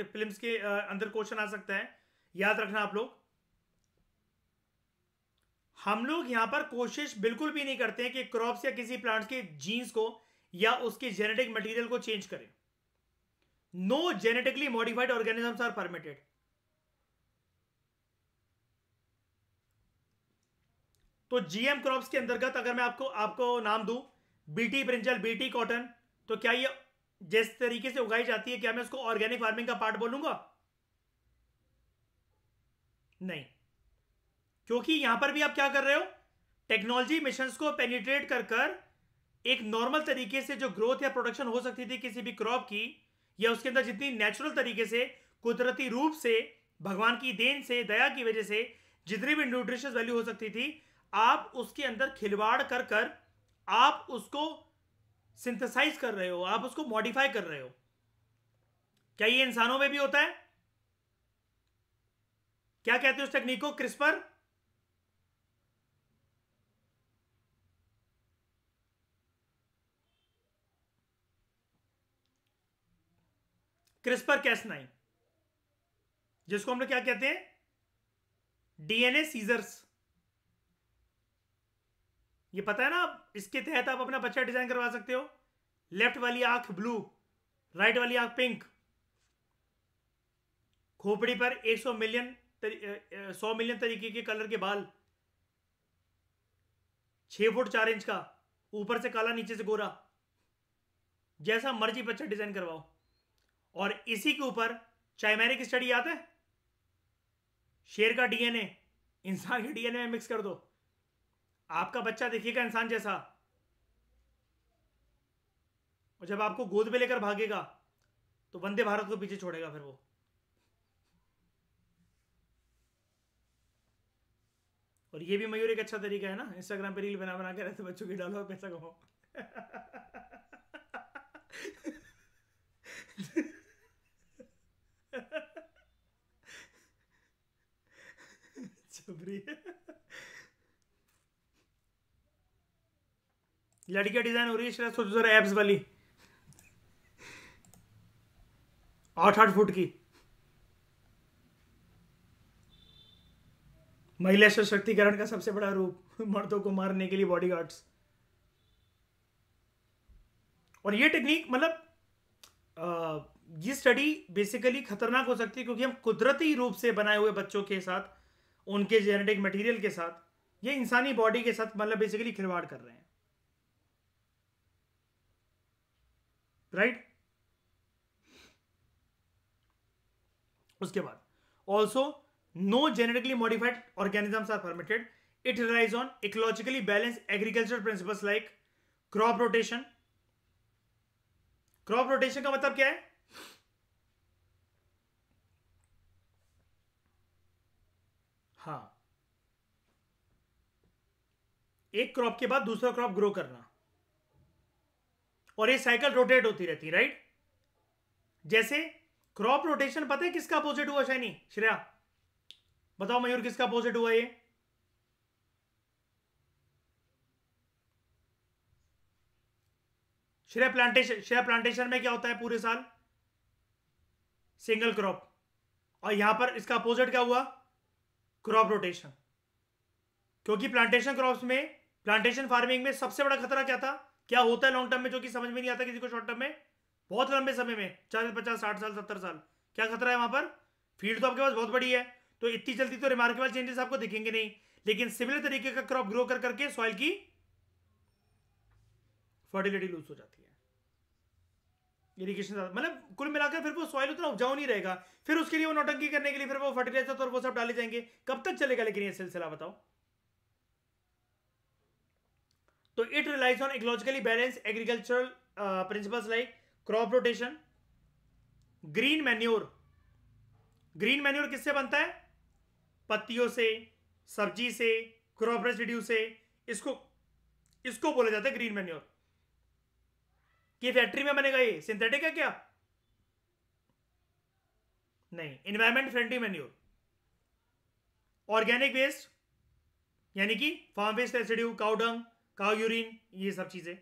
फिल्म्स के अंदर क्वेश्चन आ सकता है, याद रखना आप लोग। हम लोग यहां पर कोशिश बिल्कुल भी नहीं करते हैं कि क्रॉप्स या किसी प्लांट्स के जीन्स को या उसके जेनेटिक मटेरियल को चेंज करें। No genetically modified organisms are permitted. तो जीएम क्रॉप्स के अंतर्गत अगर मैं आपको आपको नाम दूं, बीटी ब्रिंजल, बीटी कॉटन, तो क्या ये जिस तरीके से उगाई जाती है, क्या मैं उसको ऑर्गेनिक फार्मिंग का पार्ट बोलूंगा? नहीं, क्योंकि यहां पर भी आप क्या कर रहे हो, टेक्नोलॉजी मिशंस को पेनिट्रेट कर कर एक नॉर्मल तरीके से जो ग्रोथ या प्रोडक्शन हो सकती थी किसी भी क्रॉप की, या उसके अंदर जितनी नेचुरल तरीके से, कुदरती रूप से, भगवान की देन से, दया की वजह से जितनी भी न्यूट्रिशियस वैल्यू हो सकती थी, आप उसके अंदर खिलवाड़ कर कर आप उसको सिंथेसाइज कर रहे हो, आप उसको मॉडिफाई कर रहे हो। क्या ये इंसानों में भी होता है? क्या कहते हैं उस टेक्निक को? क्रिस्पर। क्रिस्पर कैस9, जिसको हम लोग क्या कहते हैं, डीएनए सीजर्स। ये पता है ना, इसके तहत आप अपना बच्चा डिजाइन करवा सकते हो। लेफ्ट वाली आंख ब्लू, राइट वाली आंख पिंक, खोपड़ी पर 100 मिलियन 100 मिलियन तरीके के कलर के बाल, 6 फुट 4 इंच का, ऊपर से काला नीचे से गोरा, जैसा मर्जी बच्चा डिजाइन करवाओ। और इसी के ऊपर चाइमेरिक स्टडी याद है, शेर का डीएनए इंसान के डीएनए में मिक्स कर दो, आपका बच्चा देखिएगा इंसान जैसा। और जब आपको गोद में लेकर भागेगा तो वंदे भारत को पीछे छोड़ेगा फिर वो। और ये भी मयूर एक अच्छा तरीका है ना, इंस्टाग्राम पे रील बना बना के रहते बच्चों की डालो और पैसा कमाओ। लड़कियां डिजाइन हो रही है, सोचो जरा एब्स वाली 8-8 फुट की। महिला सशक्तिकरण का सबसे बड़ा रूप, मर्दों को मारने के लिए बॉडीगार्ड्स। और ये टेक्निक मतलब ये स्टडी बेसिकली खतरनाक हो सकती है, क्योंकि हम कुदरती रूप से बनाए हुए बच्चों के साथ, उनके जेनेटिक मटेरियल के साथ, ये इंसानी बॉडी के साथ मतलब बेसिकली खिलवाड़ कर रहे हैं, राइट। उसके बाद also no genetically modified organisms are permitted. It relies on ecologically balance agriculture principles like crop rotation. Crop rotation का मतलब क्या है? हाँ, एक क्रॉप के बाद दूसरा क्रॉप ग्रो करना, और ये साइकिल रोटेट होती रहती है, राइट। जैसे क्रॉप रोटेशन पता है किसका अपोजिट हुआ? शैनी, श्रेया बताओ मयूर, किसका अपोजिट हुआ ये? श्रेया प्लांटेशन में क्या होता है पूरे साल? Single crop. और यहां पर इसका अपोजिट क्या हुआ? Crop rotation. क्योंकि प्लांटेशन क्रॉप्स में, प्लांटेशन फार्मिंग में सबसे बड़ा खतरा क्या था, क्या होता है लॉन्ग टर्म में, जो कि समझ में नहीं आता किसी को शॉर्ट टर्म में, बहुत लंबे समय में 40, 50, 60 साल, 70 साल, क्या खतरा है वहां पर? फील्ड तो आपके पास बहुत बड़ी है, तो इतनी जल्दी तो रिमार्केबल चेंजेस आपको दिखेंगे नहीं, लेकिन सिमिलर तरीके का क्रॉप ग्रो कर करके सॉइल की फर्टिलिटी लूज हो जाती है, इरिगेशन मतलब कुल मिलाकर फिर वो सॉइल उतना उपजाऊ नहीं रहेगा, फिर उसके लिए वो नौटंकी करने के लिए फिर वो फर्टिलाइजर और वो सब डाले जाएंगे। कब तक चलेगा लेकिन ये सिलसिला, बताओ। तो it relies on ecologically balance agricultural principles like crop rotation. Green manure, green manure किससे बनता है? पत्तियों से, सब्जी से, क्रॉप रेसिड्यू से, इसको बोला जाता है ग्रीन मैन्योर। कि फैक्ट्री में बनेगा ये सिंथेटिक है क्या? नहीं, environment friendly manure. Organic waste यानी कि farm waste, residue, cow dung, cow urine, ये सब चीजें।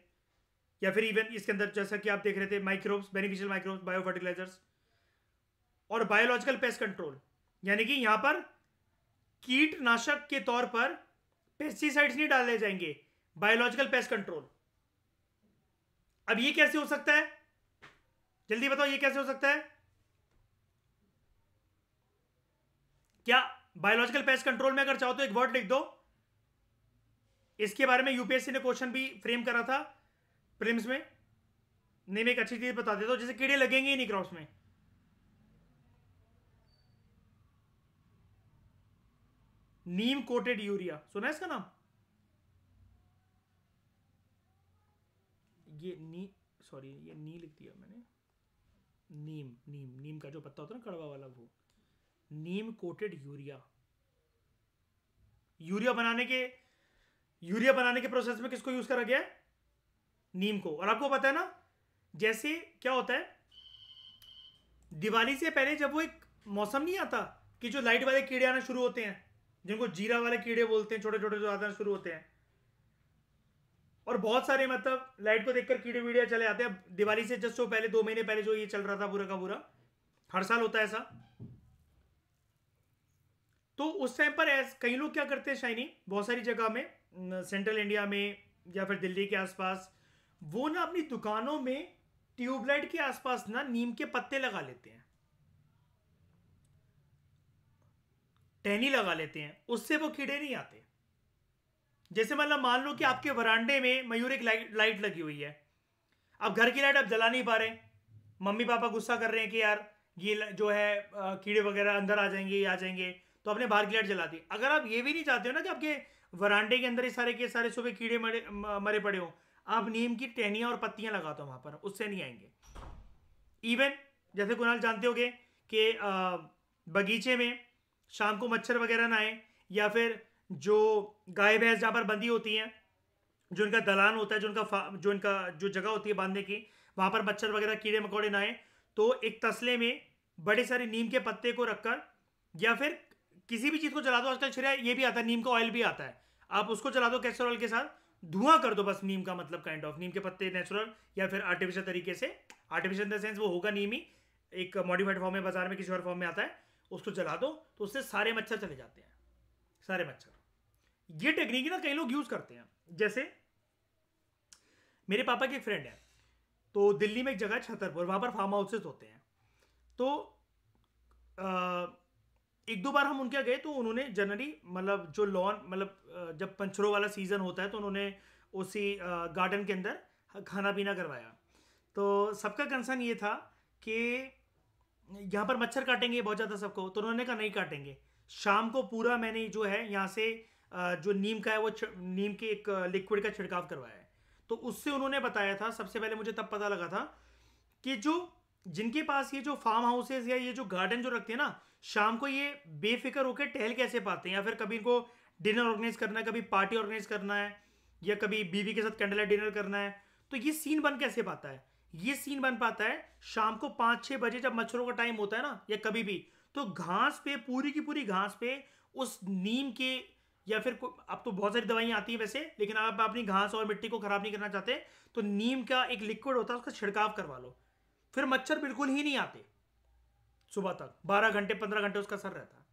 या फिर इवन इसके अंदर जैसा कि आप देख रहे थे microbes, beneficial microbes, bio fertilizers. और बायोलॉजिकल पेस्ट कंट्रोल यानी कि यहां पर कीटनाशक के तौर पर पेस्टिसाइड्स नहीं डाले जाएंगे, बायोलॉजिकल पेस्ट कंट्रोल। अब ये कैसे हो सकता है? जल्दी बताओ, ये कैसे हो सकता है? क्या बायोलॉजिकल पेस्ट कंट्रोल में अगर चाहो तो एक वर्ड लिख दो, इसके बारे में यूपीएससी ने क्वेश्चन भी फ्रेम करा था प्रीलिम्स में। नहीं, मैं एक अच्छी चीज बता देता हूं, जैसे कीड़े लगेंगे ही नहीं क्रॉप्स में। नीम कोटेड यूरिया, सुना है इसका नाम? ये नी सॉरी, ये नी लिख दिया मैंने। नीम, नीम, नीम का जो पत्ता होता है ना कड़वा वाला, वो नीम कोटेड यूरिया। यूरिया बनाने के प्रोसेस में किसको यूज करा गया है? नीम को। और आपको पता है ना, जैसे क्या होता है, दिवाली से पहले जब वो एक मौसम नहीं आता कि जो लाइट वाले कीड़े आना शुरू होते हैं, जिनको जीरा वाले कीड़े बोलते हैं, छोटे छोटे जो आना शुरू होते हैं, और बहुत सारे मतलब लाइट को देखकर कीड़े वीड़े चले आते हैं दिवाली से जस्ट पहले 2 महीने पहले जो ये चल रहा था पूरा का पूरा, हर साल होता है ऐसा। तो उस टाइम पर कई लोग क्या करते हैं शाइनी, बहुत सारी जगह में सेंट्रल इंडिया में या फिर दिल्ली के आसपास, वो ना अपनी दुकानों में ट्यूबलाइट के आसपास ना नीम के पत्ते लगा लेते हैं, टहनी लगा लेते हैं, उससे वो कीड़े नहीं आते। जैसे मतलब मान लो कि आपके वरांडे में मयूर एक लाइट लगी हुई है, अब घर की लाइट आप जला नहीं पा रहे, मम्मी पापा गुस्सा कर रहे हैं कि यार ये जो है कीड़े वगैरह अंदर आ जाएंगे, ये आ जाएंगे, तो आपने बाहर की लाइट जला दी। अगर आप ये भी नहीं चाहते हो ना कि आपके वरांडे के अंदर ये सारे के सारे सुबह कीड़े मरे पड़े हो, आप नीम की टहनियां और पत्तियां लगाते हो वहां पर, उससे नहीं आएंगे। इवन जैसे कुणाल जानते होगे कि बगीचे में शाम को मच्छर वगैरह ना आए, या फिर जो गाय भैंस जहां पर बंधी होती हैं, जो इनका दलान होता है, जो इनका जो जगह होती है बांधने की, वहां पर मच्छर वगैरह कीड़े मकोड़े ना आए, तो एक तसले में बड़े सारे नीम के पत्ते को रखकर, या फिर किसी भी चीज को जला दो, आजकल छुरा ये भी आता है, नीम का ऑयल भी आता है, आप उसको जला दो कैस्टर ऑयल के साथ, धुआं कर दो बस नीम का, मतलब काइंड ऑफ नीम के पत्ते नेचुरल या फिर आर्टिफिशियल तरीके से, आर्टिफिशियल इन द सेंस वो होगा नीम ही, एक मॉडिफाइड फॉर्म में बाजार में किसी और फॉर्म में आता है, उसको जला दो तो उससे सारे मच्छर चले जाते हैं, सारे मच्छर। ये टेक्निक ना कई लोग यूज करते हैं। जैसे मेरे पापा के एक फ्रेंड है, तो दिल्ली में एक जगह है छतरपुर, वहां पर फार्म हाउसेस होते हैं, तो एक दो बार हम उनके यहाँ गए, तो उन्होंने जनरली मतलब जो लॉन, मतलब जब पंचरों वाला सीजन होता है तो उन्होंने उसी गार्डन के अंदर खाना पीना करवाया। तो सबका कंसर्न ये था कि यहाँ पर मच्छर काटेंगे बहुत ज़्यादा सबको, तो उन्होंने कहा नहीं काटेंगे। शाम को पूरा मैंने जो है यहाँ से जो नीम का है वो नीम के एक लिक्विड का छिड़काव करवाया है। तो उससे उन्होंने बताया था, सबसे पहले मुझे तब पता लगा था कि जो जिनके पास ये जो फार्म हाउसेस या ये जो गार्डन जो रखते हैं ना, शाम को ये बेफिक्र होकर टहल कैसे पाते हैं, या फिर कभी इनको डिनर ऑर्गेनाइज करना है, कभी पार्टी ऑर्गेनाइज करना है, या कभी बीवी के साथ कैंडल लाइट डिनर करना है, तो ये सीन बन कैसे पाता है? ये सीन बन पाता है शाम को 5-6 बजे जब मच्छरों का टाइम होता है ना, या कभी भी, तो घास पे, पूरी की पूरी घास पे उस नीम के, या फिर अब तो बहुत सारी दवाइयां आती हैं वैसे, लेकिन आप अपनी घास और मिट्टी को खराब नहीं करना चाहते, तो नीम का एक लिक्विड होता है, उसका छिड़काव करवा लो, फिर मच्छर बिल्कुल ही नहीं आते। सुबह तक 12 घंटे 15 घंटे उसका असर रहता है।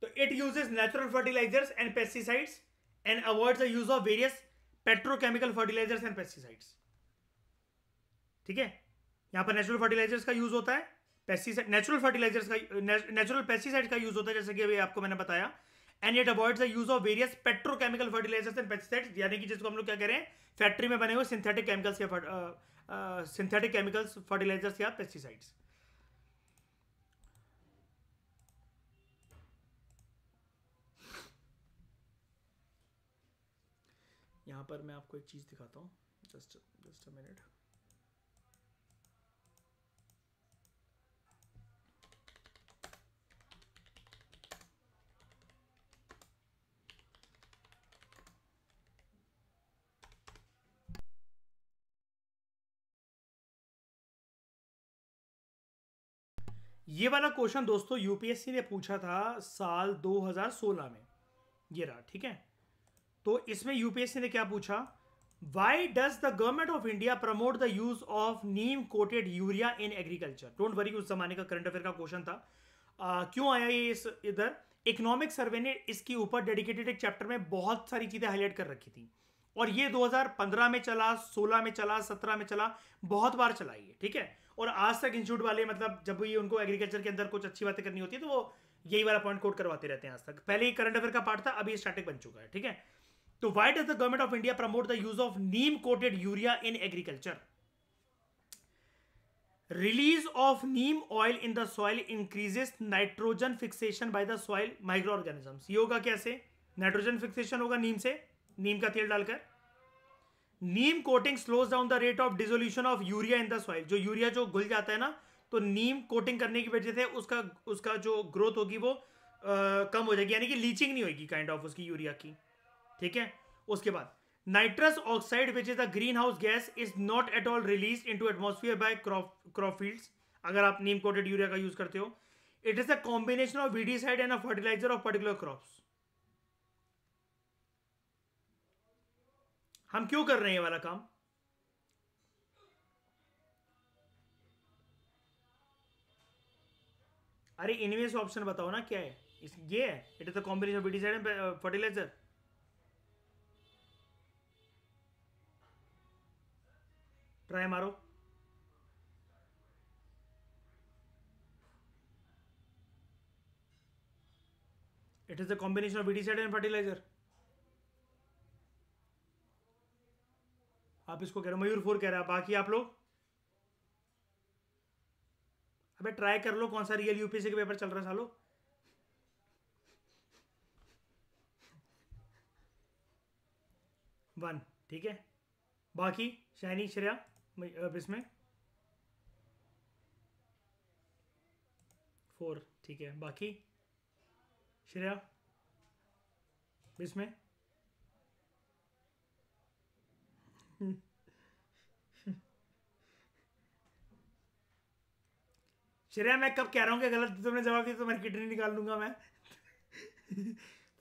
तो it uses natural fertilisers and pesticides and avoids the use of various petrochemical fertilisers and pesticides. ठीक है, यहां पर नेचुरल फर्टिलाइजर्स का यूज होता है, पेस्टिसाइड, नेचुरल फर्टिलाइजर्स का, नेचुरल पेस्टिसाइड का यूज होता है, जैसे कि अभी आपको मैंने बताया। And it avoids the use of various petrochemical fertilisers and pesticides, यानी कि जिसको हम लोग क्या कह रहे हैं, फैक्ट्री में बने हुए सिंथेटिक केमिकल्स या सिंथेटिक केमिकल्स, फर्टिलाइजर्स या पेस्टिसाइड्स। यहां पर मैं आपको एक चीज दिखाता हूं, जस्ट अ मिनट। ये वाला क्वेश्चन दोस्तों यूपीएससी ने पूछा था साल 2016 में, ये रहा, ठीक है। तो इसमें यूपीएससी ने क्या पूछा, why does the government of India promote the use of Neem coated urea in agriculture. Don't worry, उस जमाने का करंट अफेयर का क्वेश्चन था। क्यों आया ये इस इधर, इकोनॉमिक सर्वे ने इसके ऊपर डेडिकेटेड एक चैप्टर में बहुत सारी चीजें हाईलाइट कर रखी थी, और ये 2015 में चला, 16 में चला, 17 में चला, बहुत बार चला ये, ठीक है। और आज तक इंस्टीट्यूट वाले मतलब जब भी उनको एग्रीकल्चर के अंदर कुछ अच्छी बातें करनी होती है तो वो यही वाला पॉइंट कोट करवाते रहते हैं आज तक। पहले ही करंट अफेयर का पार्ट था, अभी स्टैटिक बन चुका है, ठीक है। तो why does the government of India promote the use of Neem coated urea in agriculture. Release of Neem oil in the soil increases nitrogen fixation by the soil micro organisms. ये होगा कैसे, nitrogen fixation होगा नीम से, नीम का तेल डालकर। Neem coating slows down the rate of dissolution of urea in the soil. जो urea जो घुल जाता है ना, तो नीम कोटिंग करने की वजह से उसका उसका जो ग्रोथ होगी वो कम हो जाएगी, यानी कि लीचिंग नहीं होगी काइंड ऑफ उसकी यूरिया की, ठीक है। उसके बाद nitrous oxide which is the green house gas is not at all release into atmosphere by crop fields. अगर आप नीम कोटेड यूरिया का यूज करते हो, it is a combination of weedicide and a fertiliser of particular crops. हम क्यों कर रहे हैं ये वाला काम, अरे इनमें से ऑप्शन बताओ ना क्या है ये है, it is the combination of weedicide and fertiliser. Try मारो। It is the combination of weedicide and fertiliser. आप इसको कह रहे हो, मयूर 4 कह रहा है, बाकी आप लोग अबे ट्राई कर लो, कौन सा रियल यूपीएससी के पेपर चल रहा है सालो। वन, ठीक है। बाकी शाइनी, श्रेया, अब इसमें 4, ठीक है। बाकी श्रेया इसमें श्रेया, मैं कब कह रहा हूं कि गलत तुमने जवाब दिया तो मैं किडनी निकाल लूंगा मैं।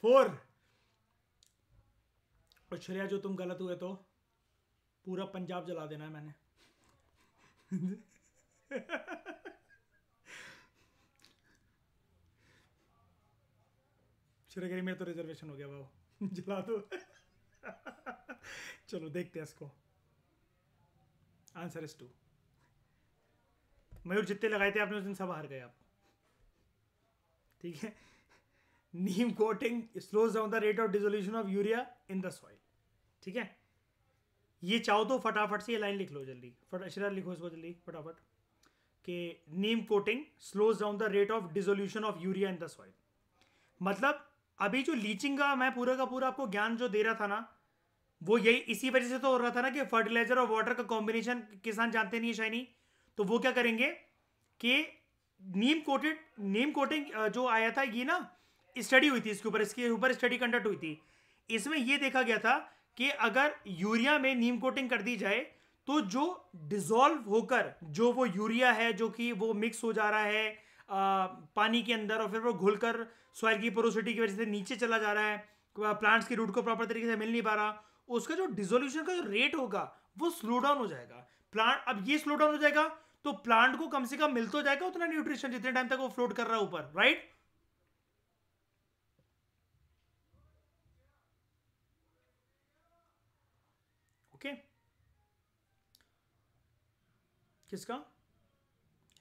4। और श्रेया जो तुम गलत हुए तो पूरा पंजाब जला देना है मैंने। श्रेया कह रही मेरा तो रिजर्वेशन हो गया बाबू, जला दो। चलो देखते हैं इसको। Answer is 2। मयूर जितने लगाए थे आपने उस दिन सब हार गए आप, ठीक है। Neem coating slows down the rate of dissolution of urea in the soil, ठीक है। ये चाहो तो फटाफट से ये लाइन लिख लो जल्दी, श्रेया लिखो इसको जल्दी फटाफट, कि neem coating slows down the rate of dissolution of urea in the soil. मतलब अभी जो लीचिंग का मैं पूरा का पूरा आपको ज्ञान जो दे रहा था ना, वो यही इसी वजह से तो हो रहा था ना कि फर्टिलाइजर और वाटर का कॉम्बिनेशन किसान जानते नहीं है शाइनी। तो वो क्या करेंगे कि नीम कोटिंग जो आया था, ये ना स्टडी हुई थी इसके ऊपर स्टडी कंडक्ट हुई थी। इसमें यह देखा गया था कि अगर यूरिया में नीम कोटिंग कर दी जाए तो जो डिसॉल्व होकर जो वो यूरिया है जो कि वो मिक्स हो जा रहा है पानी के अंदर, और फिर वो घुलकर सॉइल की पोरोसिटी की वजह से नीचे चला जा रहा है, प्लांट्स की रूट को प्रॉपर तरीके से मिल नहीं पा रहा, उसका जो डिसोल्यूशन का जो रेट होगा वो स्लो डाउन हो जाएगा। प्लांट अब ये स्लो डाउन हो जाएगा तो प्लांट को कम से कम मिल तो जाएगा उतना न्यूट्रिशन जितने टाइम तक वो फ्लोट कर रहा है ऊपर, राइट। ओके, किसका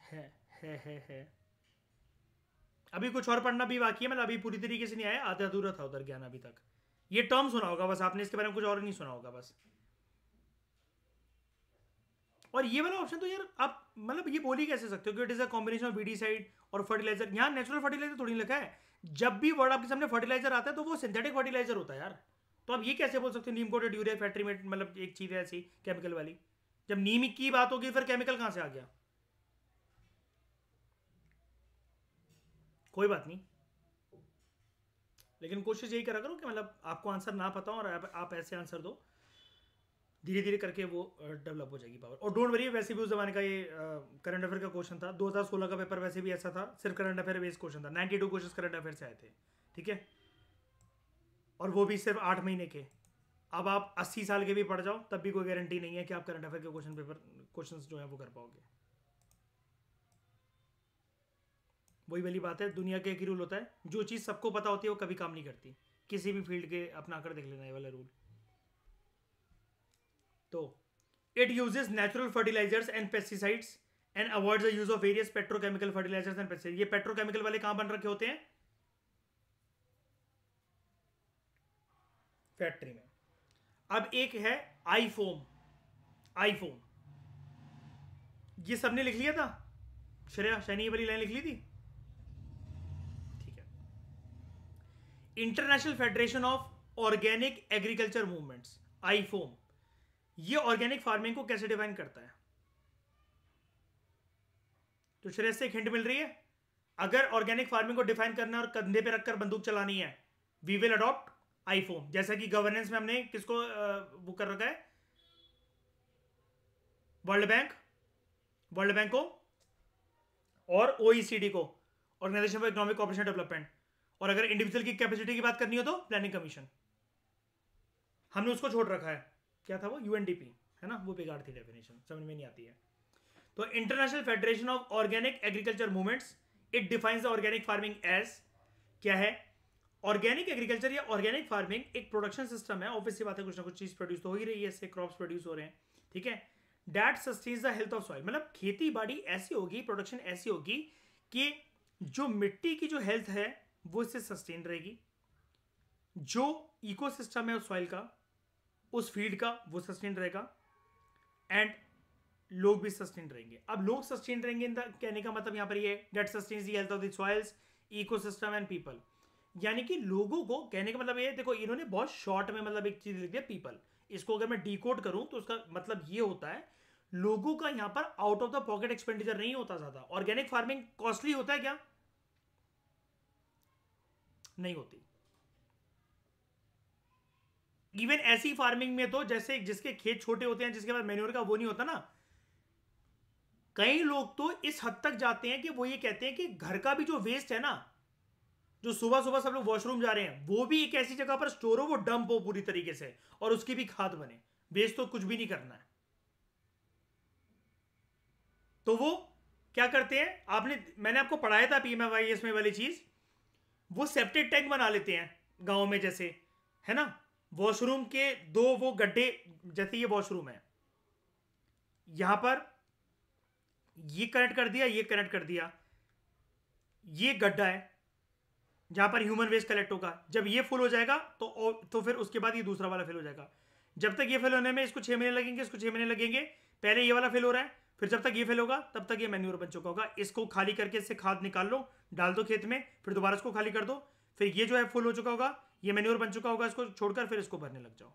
है अभी कुछ और पढ़ना भी बाकी है, मतलब अभी पूरी तरीके से नहीं आया, आधा अधूरा था उधर ज्ञान अभी तक। ये टर्म सुना होगा बस आपने, इसके बारे में कुछ और नहीं सुना होगा बस। और ये वाला ऑप्शन तो यार आप मतलब ये बोल ही कैसे सकते हो कि it is a combination of weedicide और फर्टिलाइजर। यहाँ नेचुरल फर्टिलाइजर थोड़ी लिखा है, जब भी वर्ड आपके सामने फर्टिलाइजर आता है तो वो सिंथेटिक फर्टिलाइजर होता है यार। तो आप ये कैसे बोल सकते हो नीम कोटेड यूरिया फैट्रीमेट, मतलब एक चीज है ऐसी केमिकल वाली। जब नीम की बात होगी फिर केमिकल कहां से आ गया। कोई बात नहीं, लेकिन कोशिश यही करा करो कि मतलब आपको आंसर ना पता हो और आप ऐसे आंसर दो धीरे धीरे करके वो डेवलप हो जाएगी पावर। और डोंट वरी, वैसे भी उस जमाने का ये करंट अफेयर का क्वेश्चन था, 2016 का पेपर वैसे भी ऐसा था, सिर्फ करंट अफेयर बेस्ड क्वेश्चन था, 92 क्वेश्चन करंट अफेयर से आए थे, ठीक है, और वो भी सिर्फ 8 महीने के। अब आप 80 साल के भी पढ़ जाओ तब भी कोई गारंटी नहीं है कि आप करंट अफेयर के क्वेश्चन जो है वो कर पाओगे। वही वाली बात है, दुनिया का एक ही रूल होता है, जो चीज़ सबको पता होती है वो कभी काम नहीं करती। किसी भी फील्ड के अपना कर देख लेना ये वाला रूल। तो it uses natural fertilisers and pesticides and avoids the use of various petrochemical fertilisers and pesticides. ये पेट्रोकेमिकल वाले कहां बन रखे होते हैं? फैक्ट्री में। अब एक है आईफोम, आईफोम ये सबने लिख लिया था, श्रेया शैनी ये वाली लाइन लिख ली थी, ठीक है। International federation of organic agriculture Movements, IFOAM, ये ऑर्गेनिक फार्मिंग को कैसे डिफाइन करता है? तो श्रेया से एक हिंट मिल रही है, अगर ऑर्गेनिक फार्मिंग को डिफाइन करना है और कंधे पे रखकर बंदूक चलानी है, वी विल अडॉप्ट आईफोम। जैसा कि गवर्नेंस में हमने किसको वो कर रखा है, वर्ल्ड बैंक को और ओईसीडी को, organisation for economic cooperation development. और अगर इंडिविजुअल की कैपेसिटी की बात करनी हो तो प्लानिंग कमीशन, हमने उसको छोड़ रखा है, क्या था वो, यूएनडीपी है ना, वो बेकार थी डेफिनेशन, समझ में नहीं आती है। तो international federation of organic agriculture movements, it defines the organic farming as, क्या है, ऑर्गेनिक एग्रीकल्चर या ऑर्गेनिक फार्मिंग एक प्रोडक्शन सिस्टम है, ऑब्वियस सी बात है, कुछ ना कुछ चीज प्रोड्यूस तो हो ही रही है, इससे क्रॉप्स प्रोड्यूस हो रहे हैं, ठीक है। That sustains the health of soil, मतलब खेती बाड़ी ऐसी होगी, प्रोडक्शन ऐसी होगी कि जो मिट्टी की जो हेल्थ है वो इससे सस्टेन रहेगी, जो इकोसिस्टम है उस सॉइल का, उस फील्ड का, वो सस्टेन रहेगा, एंड लोग भी सस्टेन रहेंगे। अब लोग सस्टेन रहेंगे कहने का मतलब यहां पर ये that sustains the health of the soils, ecosystem and people, यानी कि लोगों को, कहने का मतलब ये, देखो इन्होंने बहुत शॉर्ट में मतलब एक चीज लिख दिया पीपल, इसको अगर मैं डिकोड करूं तो उसका मतलब ये होता है लोगों का यहां पर out of the pocket expenditure नहीं होता ज्यादा। ऑर्गेनिक फार्मिंग कॉस्टली होता है क्या? नहीं होती। इवन ऐसी फार्मिंग में तो जैसे जिसके खेत छोटे होते हैं, जिसके पास मैन्योर का वो नहीं होता ना, कई लोग तो इस हद तक जाते हैं कि वो ये कहते हैं कि घर का भी जो वेस्ट है ना, जो सुबह सुबह सब लोग वॉशरूम जा रहे हैं, वो भी एक ऐसी जगह पर स्टोर हो, वो डंप हो पूरी तरीके से, और उसकी भी खाद बने, वेस्ट तो कुछ भी नहीं करना है। तो वो क्या करते हैं, मैंने आपको पढ़ाया था पीएमएफआईएस में वाली चीज, वो सेप्टिक टैंक बना लेते हैं गांव में, जैसे है ना, वॉशरूम के 2 वो गड्ढे, जैसे ये वॉशरूम है, यहां पर ये कनेक्ट कर दिया, ये कनेक्ट कर दिया, ये गड्ढा है जहां पर ह्यूमन वेस्ट कलेक्ट होगा। जब ये फुल हो जाएगा तो फिर उसके बाद ये दूसरा वाला फिल हो जाएगा। जब तक ये फिल होने में इसको 6 महीने लगेंगे, इसको 6 महीने लगेंगे, पहले ये वाला फिल हो रहा है, फिर जब तक ये फिल होगा तब तक ये मैन्योर बन चुका होगा। इसको खाली करके इससे खाद निकाल लो, डाल दो खेत में, फिर दोबारा इसको खाली कर दो, फिर ये जो है फुल हो चुका होगा, ये मैन्योर बन चुका होगा, इसको छोड़कर फिर इसको भरने लग जाओ।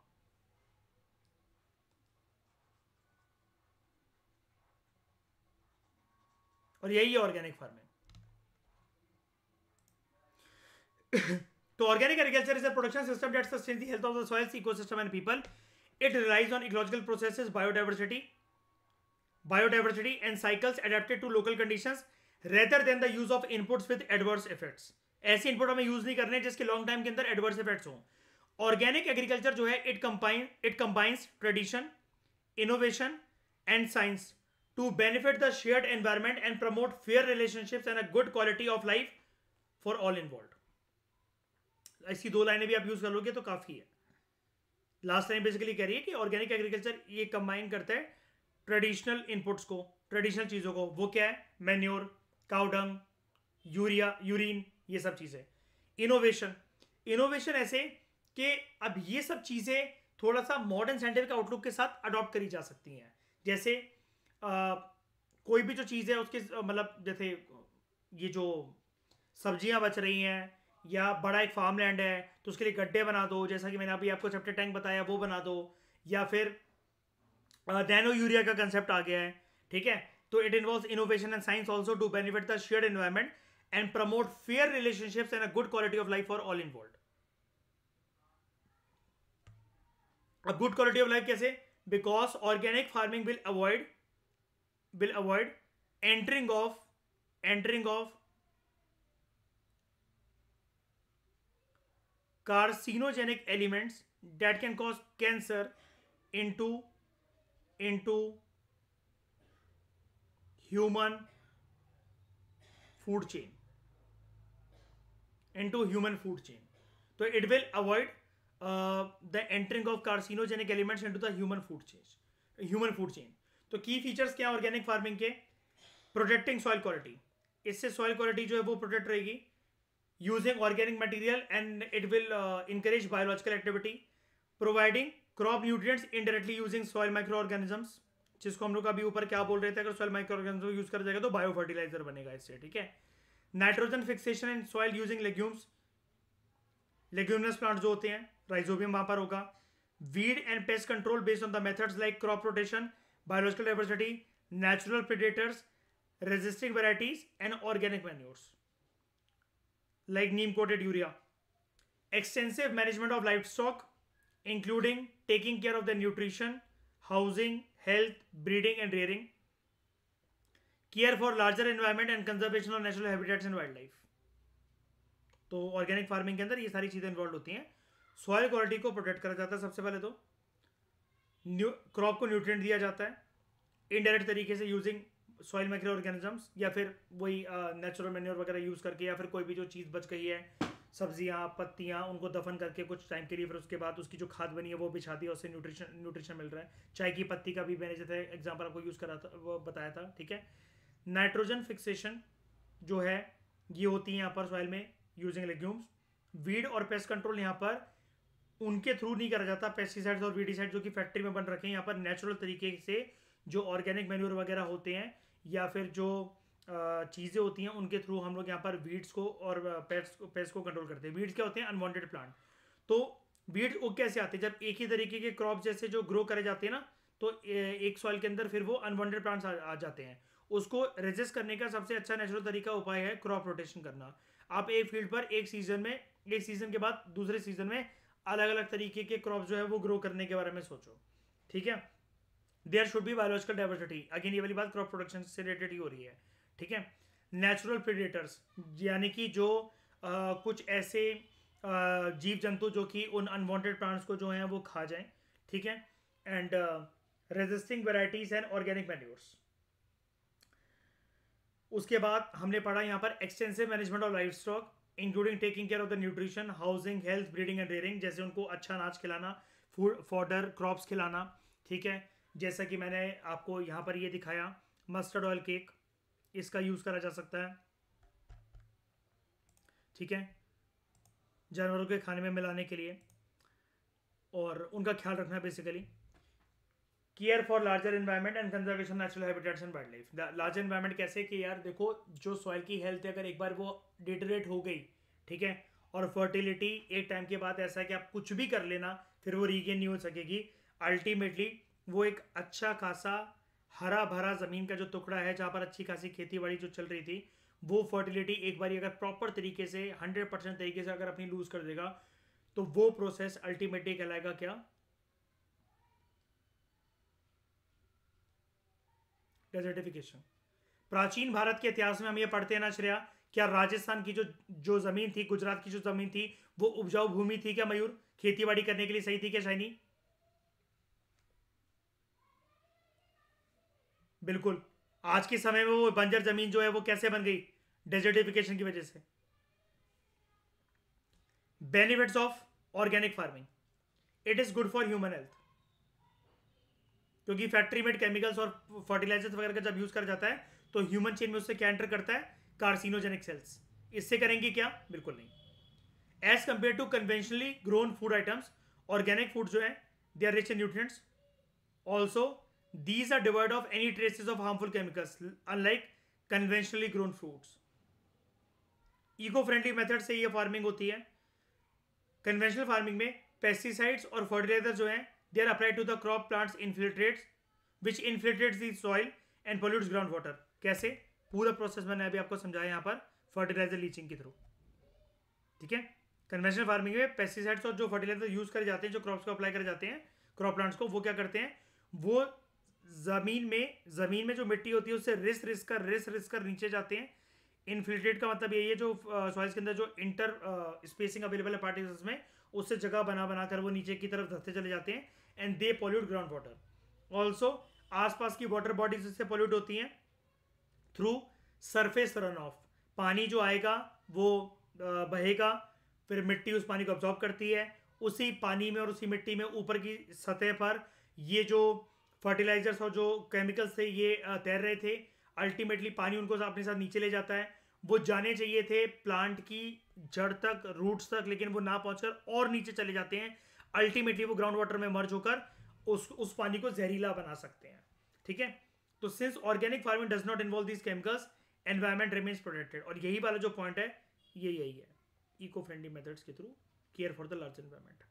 और यही है ऑर्गेनिक फार्मिंग। तो organic agriculture is a production system that sustains the health of the soils, ecosystem and people. It relies on ecological processes, biodiversity and cycles adapted to local conditions rather than the use of inputs with adverse effects. ऐसे input हमें use नहीं करने जिसके long time के अंदर adverse effects हों. Organic agriculture जो है it combines tradition, innovation and science to benefit the shared environment and promote fair relationships and a good quality of life for all involve. ऐसी 2 लाइनें भी आप यूज कर लोगे तो काफी है. लास्ट लाइन बेसिकली कह रही है कि ऑर्गेनिक एग्रीकल्चर ये कंबाइन करता है ट्रेडिशनल इनपुट्स को, ट्रेडिशनल चीज़ों को. वो क्या है? मैन्योर, काउडंग, यूरिया, यूरिन, ये सब चीज़ें. इनोवेशन ऐसे कि अब ये सब चीज़ें थोड़ा सा मॉडर्न साइंटिफिक आउटलुक के साथ अडॉप्ट करी जा सकती हैं. जैसे कोई भी जो चीज़ है उसके मतलब जैसे ये जो सब्जियां बच रही हैं या बड़ा एक फार्म लैंड है तो उसके लिए गड्ढे बना दो, जैसा कि मैंने अभी आपको सेप्टिक टैंक बताया वो बना दो. या फिर नैनो यूरिया का कंसेप्ट आ गया है, ठीक है. तो it involves innovation and science also to benefit the shared environment and promote fair relationships and a good quality of life for all involved. अब गुड क्वालिटी ऑफ लाइफ कैसे? Because organic farming will avoid entering of carcinogenic elements that can cause cancer into human food chain so it will avoid the entering of carcinogenic elements into the human food chain तो की features क्या organic farming के? Protecting soil quality, इससे soil quality जो है वो protect रहेगी. Using organic material and it will encourage biological activity. Providing crop nutrients indirectly using soil micro organisms, जिसको हम लोग अभी ऊपर क्या बोल रहे थे, अगर सॉइल माइक्रो ऑर्गेनिज्म यूज कर जाएगा तो बायो फर्टिलाइजर बनेगा इससे. ठीक है. Nitrogen fixation in soil using legumes, leguminous plant जो होते हैं, राइजोबियम वहां पर होगा. Weed and pest control based on the methods like crop rotation, biological diversity, natural predators, resisting varieties, and organic manures like neem coated urea. Extensive management of livestock, including taking care of their nutrition, housing, health, breeding, and rearing. Care for larger environment and conservation of natural habitats and wildlife. तो organic farming के अंदर ये सारी चीजें involve होती हैं. Soil quality को protect करा जाता है सबसे पहले तो. क्रॉप को न्यूट्रिएंट दिया जाता है इनडायरेक्ट तरीके से यूजिंग सॉइल माइक्रो ऑर्गेनिजम्स, या फिर वही नेचुरल मैन्योर वगैरह यूज करके, या फिर कोई भी जो चीज़ बच गई है, सब्जियां, पत्तियां, उनको दफन करके कुछ टाइम के लिए, फिर उसके बाद उसकी जो खाद बनी है वो बिछा दी, उससे न्यूट्रिशन मिल रहा है. चाय की पत्ती का भी मैंने जैसे एग्जाम्पल आपको यूज़ करा था, वो बताया था. ठीक है. नाइट्रोजन फिक्सेशन जो है ये होती है यहाँ पर सॉइल में यूजिंग लेग्यूम्स. वीड और पेस्ट कंट्रोल यहाँ पर उनके थ्रू नहीं करा जाता. पेस्टिसाइड्स और वीडिसाइड जो कि फैक्ट्री में बन रखे हैं, यहाँ पर नेचुरल तरीके से जो ऑर्गेनिक मैन्योर वगैरह होते हैं या फिर जो चीज़ें होती हैं उनके थ्रू हम लोग यहाँ पर वीड्स को और पेस्ट को कंट्रोल करते हैं. वीड्स क्या होते हैं? Unwanted plant. तो वीड्स वो कैसे आते हैं? जब एक ही तरीके के क्रॉप जैसे जो ग्रो करे जाते हैं ना, तो एक सॉइल के अंदर फिर वो अनवांटेड प्लांट्स आ जाते हैं. उसको रेजिस्ट करने का सबसे अच्छा नेचुरल तरीका उपाय है क्रॉप रोटेशन करना. आप एक फील्ड पर एक सीजन के बाद दूसरे सीजन में अलग अलग तरीके के क्रॉप जो है वो ग्रो करने के बारे में सोचो. ठीक है. There should be biological diversity. Again ये वाली बात क्रॉप प्रोडक्शन से रिलेटेड ही हो रही है. ठीक है. नेचुरल प्रेडेटर्स, यानी कि जो कुछ ऐसे जीव जंतु जो कि उन अनवांटेड प्लांट्स को जो है वो खा जाएं. ठीक है. And resisting varieties and organic manures. उसके बाद हमने पढ़ा यहाँ पर extensive management of life stock, including taking care of the nutrition, housing, health, breeding and rearing. जैसे उनको अच्छा अनाज खिलाना, फूड फॉडर, क्रॉप्स खिलाना. ठीक है. जैसा कि मैंने आपको यहाँ पर ये दिखाया, मस्टर्ड ऑयल केक, इसका यूज़ करा जा सकता है. ठीक है. जानवरों के खाने में मिलाने के लिए और उनका ख्याल रखना basically. Care for larger environment and conservation natural habitats and wild life. Larger environment कैसे कि यार देखो, जो सॉइल की हेल्थ है अगर एक बार वो डिटेरेट हो गई, ठीक है, और फर्टिलिटी एक टाइम के बाद ऐसा है कि आप कुछ भी कर लेना फिर वो रीगेन नहीं हो सकेगी. अल्टीमेटली वो एक अच्छा खासा हरा भरा ज़मीन का जो टुकड़ा है जहाँ पर अच्छी खासी खेती बाड़ी जो चल रही थी, वो फर्टिलिटी एक बार अगर प्रॉपर तरीके से 100% तरीके से अगर अपनी लूज कर देगा तो वो प्रोसेस अल्टीमेटली कहलाएगा क्या? डेजर्टिफिकेशन. प्राचीन भारत के इतिहास में हम ये पढ़ते हैं ना श्रेया, क्या राजस्थान की जो जमीन थी, गुजरात की जो जमीन थी, वो उपजाऊ भूमि थी क्या मयूर? खेती बाड़ी करने के लिए सही थी क्या शाइनी? बिल्कुल. आज के समय में वो बंजर जमीन जो है वो कैसे बन गई? डेजर्टिफिकेशन की वजह से. Benefits of organic farming. It is good for human health, क्योंकि फैक्ट्री मेड केमिकल्स और फर्टिलाइजर्स वगैरह का जब यूज कर जाता है तो ह्यूमन चेन में उससे क्या एंटर करता है? Carcinogenic cells. इससे करेंगे क्या? बिल्कुल नहीं. As compare to conventionally grown food items, organic food जो है they are rich in nutrients. Also these are devoid of any traces of harmful chemicals, unlike conventionally grown fruits. Eco friendly method से ये farming होती है. Conventional farming में pesticides और fertiliser जो हैं they are applied to the crop plants infiltrates which infiltrates the soil and pollutes ground water. कैसे? पूरा प्रोसेस मैंने अभी आपको समझाया यहाँ पर फर्टिलाइजर लीचिंग के थ्रू. ठीक है. कन्वेंशनल फार्मिंग में पेस्टिसाइड्स और जो फर्टिलाइजर यूज करे जाते हैं, जो क्रॉप्स को अप्लाई करे जाते हैं, क्रॉप प्लांट्स को, वो क्या करते हैं? वो जमीन में जो मिट्टी होती है उससे रिस रिस कर नीचे जाते हैं। इन्फिल्ट्रेट का मतलब यही है, जो सॉइल्स के अंदर जो इंटर स्पेसिंग अवेलेबल है पार्टिकल्स में, उससे जगह बना कर वो नीचे की तरफ धंसते चले जाते हैं, and they pollute ground water. Also आसपास की वाटर बॉडीज इससे पॉल्यूट होती हैं थ्रू सरफेस रन ऑफ। पानी जो आएगा वो बहेगा, फिर मिट्टी उस पानी को अब्जॉर्ब करती है, उसी पानी में और उसी मिट्टी में ऊपर की सतह पर ये जो फर्टिलाइजर्स और जो केमिकल्स थे ये तैर रहे थे। अल्टीमेटली पानी उनको अपने साथ नीचे ले जाता है। वो जाने चाहिए थे प्लांट की जड़ तक, रूट्स तक, लेकिन वो ना पहुंचकर और नीचे चले जाते हैं। अल्टीमेटली वो ग्राउंड वाटर में मर्ज होकर उस पानी को जहरीला बना सकते हैं। ठीक है, तो since organic farming does not involve these chemicals, environment remains protected. और यही वाला जो पॉइंट है ये यही है, इको फ्रेंडली मेथड्स के through care for the large environment.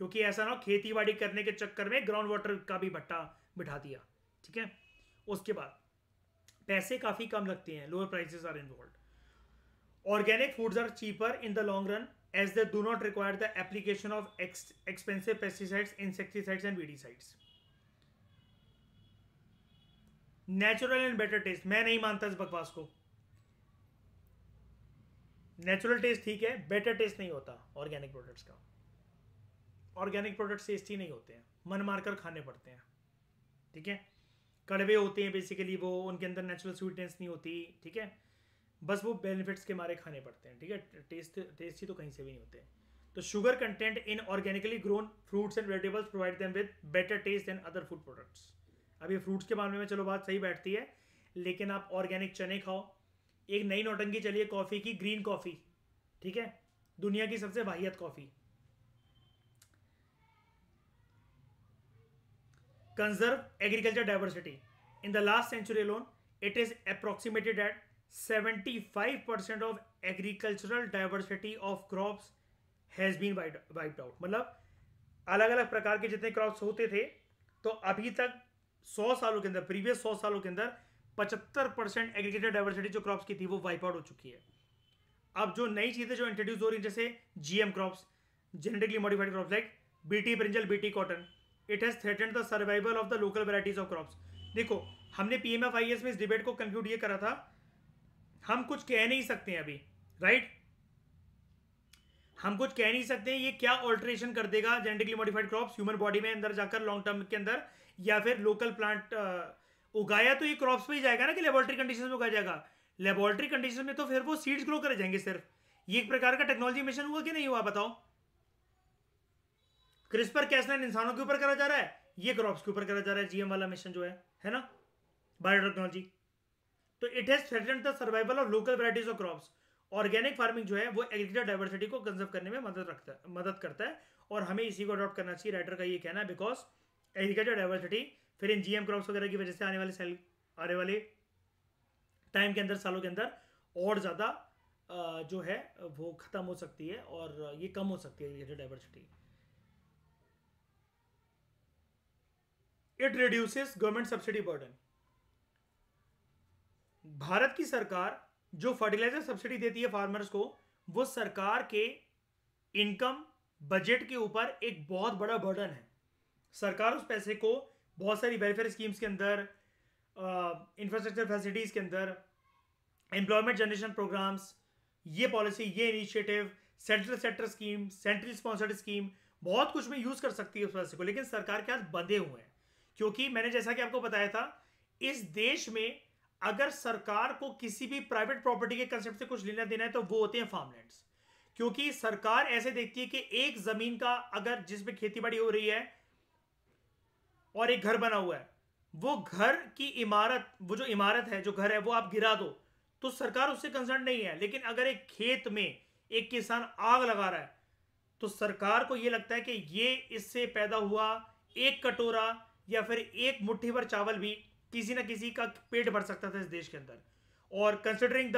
क्योंकि ऐसा ना हो खेती बाड़ी करने के चक्कर में ग्राउंड वाटर का भी भट्टा बिठा दिया। ठीक है, उसके बाद पैसे काफी कम लगते हैं, lower prices are involve. Organic foods are cheaper in the long run as they do not require the application of expensive pesticides, insecticides and weedicides. Natural and better taste, मैं नहीं मानता इस बकवास को। नेचुरल टेस्ट ठीक है, better test नहीं होता ऑर्गेनिक प्रोडक्ट्स का। ऑर्गेनिक प्रोडक्ट्स टेस्टी नहीं होते हैं, मन मारकर खाने पड़ते हैं। ठीक है, कड़वे होते हैं बेसिकली, वो उनके अंदर नेचुरल स्वीटनेस नहीं होती। ठीक है, बस वो बेनिफिट्स के मारे खाने पड़ते हैं। ठीक है, टेस्टी तो कहीं से भी नहीं होते। तो sugar content in organically grown fruits and vegetables provide them with better taste than other food products. अब ये फ्रूट्स के मामले में चलो बात सही बैठती है, लेकिन आप ऑर्गेनिक चने खाओ। एक नई नौटंकी चली है कॉफी की, ग्रीन कॉफी। ठीक है, दुनिया की सबसे वाहियत coffee. Conserve agriculture diversity. In the last century alone it is approximated at 75% of agricultural diversity of crops has been wiped out. मतलब अलग अलग प्रकार के जितने क्रॉप्स होते थे, तो अभी तक 100 सालों के अंदर, प्रीवियस 100 सालों के अंदर 75% एग्रीकल्चर डाइवर्सिटी जो क्रॉप्स की थी वो वाइप आउट हो चुकी है। अब जो नई चीजें जो इंट्रोड्यूस हो रही हैं, जैसे GM crops, genetically modified crops like BT brinjal, BT cotton, it has threatened the survival of the local varieties of crops. देखो, हमने पीएमएफआईएस में इस डिबेट को कंक्लूड ये करा था, हम कुछ कह नहीं सकते हैं अभी, राइट? हम कुछ कह नहीं सकते ये क्या ऑल्टरेशन कर देगा genetically modified crops human body में अंदर जाकर लॉन्ग टर्म के अंदर, या फिर लोकल प्लांट उगाया तो ये क्रॉप्स पे ही जाएगा ना कि लेबोरेटरी कंडीशन में उगाया जाएगा। लेबोरेटरी कंडीशन में तो फिर वो सीड्स ग्रो करे जाएंगे सिर्फ। ये एक प्रकार का टेक्नोलॉजी मिशन हुआ कि नहीं हुआ बताओ? क्रिस्पर कैसनाइन इंसानों के ऊपर करा जा रहा है, ये क्रॉप्स के ऊपर करा जा रहा है जीएम वाला मिशन जो है ना, बायोटेक्नोलॉजी। तो it has threatened the survival of local varieties of crops. Organic farming जो है वो एग्रीकल्चर डाइवर्सिटी को कंजर्व करने में मदद करता है, और हमें इसी को अडॉप्ट करना चाहिए। राइटर का ये कहना है, बिकॉज एग्रीकल्चर डाइवर्सिटी फिर इन जीएम क्रॉप्स वगैरह की वजह से आने वाले टाइम के अंदर, सालों के अंदर और ज़्यादा जो है वो खत्म हो सकती है, और ये कम हो सकती है agriculture diversity. It reduces government subsidy burden. Bharat की सरकार जो फर्टिलाइजर सब्सिडी देती है फार्मर्स को, वो सरकार के इनकम बजट के ऊपर एक बहुत बड़ा बर्डन है। सरकार उस पैसे को बहुत सारी वेलफेयर स्कीम्स के अंदर, इंफ्रास्ट्रक्चर फैसिलिटीज के अंदर, एम्प्लॉयमेंट जनरेशन प्रोग्राम्स, ये पॉलिसी, ये initiative, central sector scheme, central sponsored scheme, बहुत कुछ में यूज कर सकती है उस पैसे को, लेकिन सरकार के हाथ बंधे हुए हैं। क्योंकि मैंने जैसा कि आपको बताया था, इस देश में अगर सरकार को किसी भी प्राइवेट प्रॉपर्टी के कंसेप्ट से कुछ लेना देना है तो वो होते हैं फार्मलैंड्स। क्योंकि सरकार ऐसे देखती है कि एक जमीन का अगर जिसमें खेतीबाड़ी हो रही है और एक घर बना हुआ है, वो घर की इमारत, वो जो इमारत है, जो घर है, वो आप गिरा दो तो सरकार उससे कंसर्न नहीं है। लेकिन अगर एक खेत में एक किसान आग लगा रहा है तो सरकार को यह लगता है कि ये इससे पैदा हुआ एक कटोरा या फिर एक मुट्ठी भर चावल भी किसी ना किसी का पेट भर सकता था इस देश के अंदर। और considering the